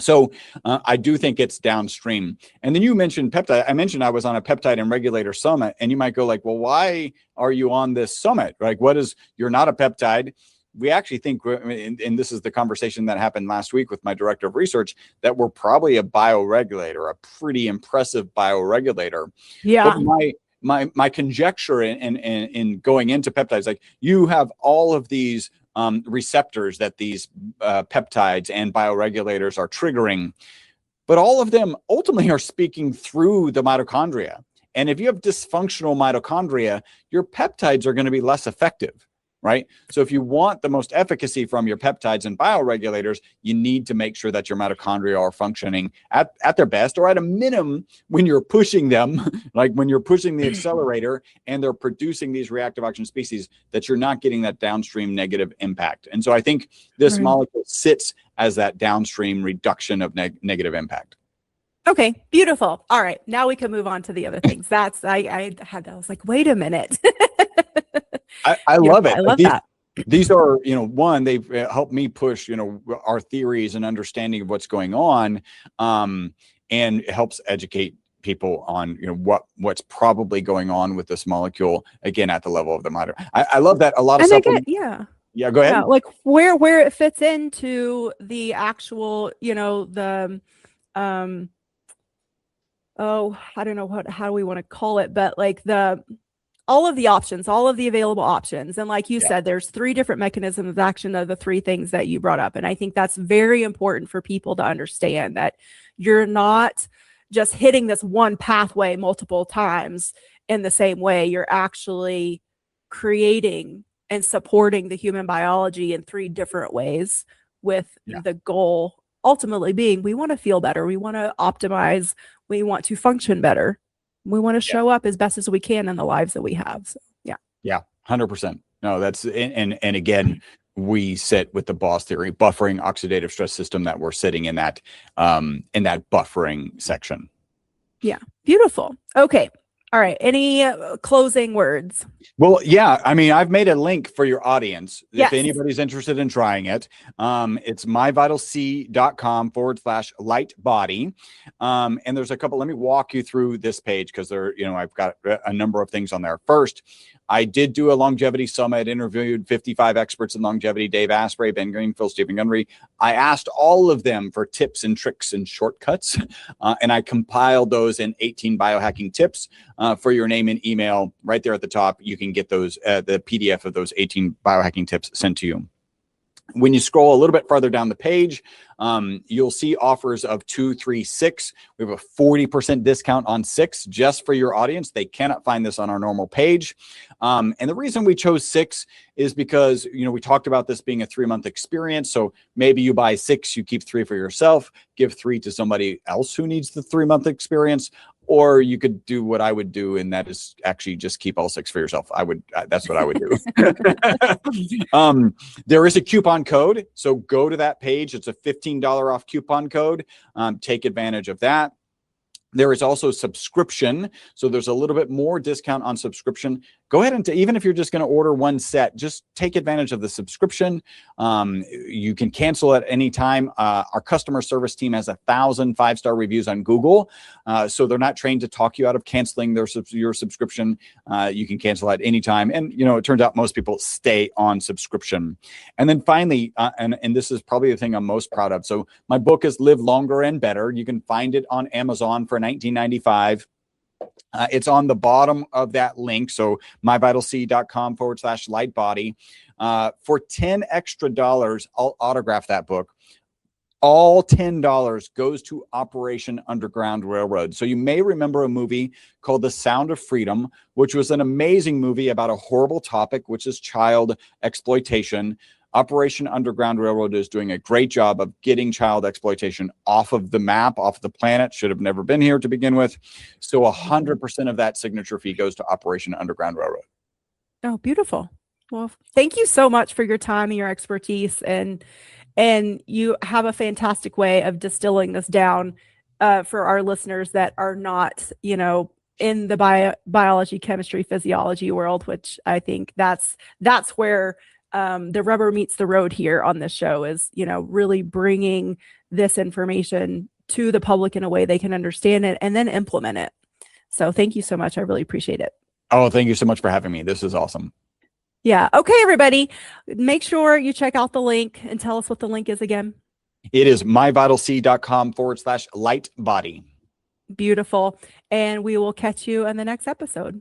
So I do think it's downstream. And then you mentioned peptide. I mentioned I was on a peptide and regulator summit, and you might go like, well, why are you on this summit? Like, you're not a peptide. We actually think, and this is the conversation that happened last week with my director of research, that we're probably a bioregulator, a pretty impressive bioregulator. Yeah. But my conjecture in going into peptides, like you have all of these receptors that these peptides and bioregulators are triggering, but all of them ultimately are speaking through the mitochondria. And if you have dysfunctional mitochondria, your peptides are going to be less effective, right? So if you want the most efficacy from your peptides and bioregulators, you need to make sure that your mitochondria are functioning at their best, or at a minimum when you're pushing them, like when you're pushing the accelerator and they're producing these reactive oxygen species, that you're not getting that downstream negative impact. And so I think this molecule sits as that downstream reduction of negative impact. Okay, beautiful. All right, now we can move on to the other things. I was like, wait a minute. I love it. I love that. These are, one, they've helped me push, our theories and understanding of what's going on, and it helps educate people on, what's probably going on with this molecule, again, at the level of the miter. I love that a lot of stuff. Yeah, go ahead. Yeah, like where it fits into the actual, the I don't know how we want to call it, but like the all of the options, all of the available options. And like you Yeah. said, there's 3 different mechanisms of action of the 3 things that you brought up. And I think that's very important for people to understand, that you're not just hitting this one pathway multiple times in the same way. You're actually creating and supporting the human biology in 3 different ways, with the goal ultimately being, we want to feel better. We want to optimize. We want to function better. We want to show up as best as we can in the lives that we have. So, yeah, 100%. No, that's, and again, we sit with the BOSS theory, buffering oxidative stress system, that we're sitting in that buffering section. Yeah. Beautiful. Okay. All right. Any closing words? Well, yeah. I mean, I've made a link for your audience. Yes. If anybody's interested in trying it, it's myvitalc.com/light body. And there's a couple, let me walk you through this page, because I've got a number of things on there. First, I did do a longevity summit, interviewed 55 experts in longevity: Dave Asprey, Ben Greenfield, Stephen Gundry. I asked all of them for tips and tricks and shortcuts, and I compiled those in 18 biohacking tips for your name and email. Right there at the top, you can get those, the PDF of those 18 biohacking tips sent to you. When you scroll a little bit farther down the page, you'll see offers of 2, 3, 6. We have a 40% discount on 6 just for your audience. They cannot find this on our normal page. And the reason we chose 6 is because, we talked about this being a 3-month experience. So maybe you buy 6, you keep 3 for yourself, give 3 to somebody else who needs the 3-month experience. Or you could do what I would do, and that is actually just keep all 6 for yourself. That's what I would do. There is a coupon code, so go to that page. It's a $15 off coupon code. Take advantage of that. There is also subscription. So there's a little bit more discount on subscription. Go ahead and even if you're just going to order 1 set, just take advantage of the subscription. You can cancel at any time. Our customer service team has 1,000 5-star reviews on Google. So they're not trained to talk you out of canceling your subscription. You can cancel at any time. And, it turns out most people stay on subscription. And then finally, and this is probably the thing I'm most proud of. So my book is Live Longer and Better. You can find it on Amazon for $19.95. It's on the bottom of that link. So myvitalc.com/lightbody. For $10 extra, I'll autograph that book. All $10 goes to Operation Underground Railroad. So you may remember a movie called The Sound of Freedom, which was an amazing movie about a horrible topic, which is child exploitation. Operation Underground Railroad is doing a great job of getting child exploitation off of the map, off the planet. Should have never been here to begin with. So 100% of that signature fee goes to Operation Underground Railroad. Oh, beautiful. Well, thank you so much for your time and your expertise. And you have a fantastic way of distilling this down for our listeners that are not, in the biology, chemistry, physiology world, which I think that's where the rubber meets the road here on this show, is, really bringing this information to the public in a way they can understand it and then implement it. So thank you so much. I really appreciate it. Oh, thank you so much for having me. This is awesome. Yeah. Okay, everybody, make sure you check out the link and tell us what the link is again. It is myvitalc.com/lightbody. Beautiful. And we will catch you in the next episode.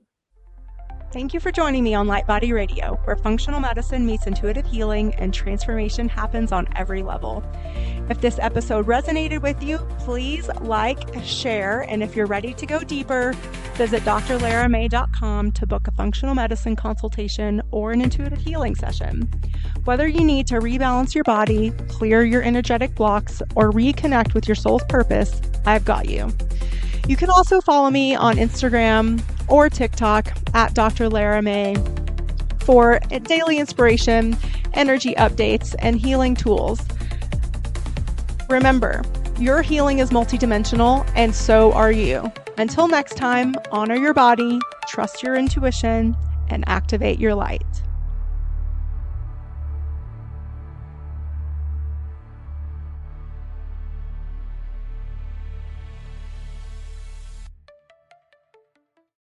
Thank you for joining me on Light Body Radio, where functional medicine meets intuitive healing and transformation happens on every level. If this episode resonated with you, please like, share, and if you're ready to go deeper, visit drlaramay.com to book a functional medicine consultation or an intuitive healing session. Whether you need to rebalance your body, clear your energetic blocks, or reconnect with your soul's purpose, I've got you. You can also follow me on Instagram or TikTok at Dr. Lara May for daily inspiration, energy updates, and healing tools. Remember, your healing is multidimensional, and so are you. Until next time, honor your body, trust your intuition, and activate your light.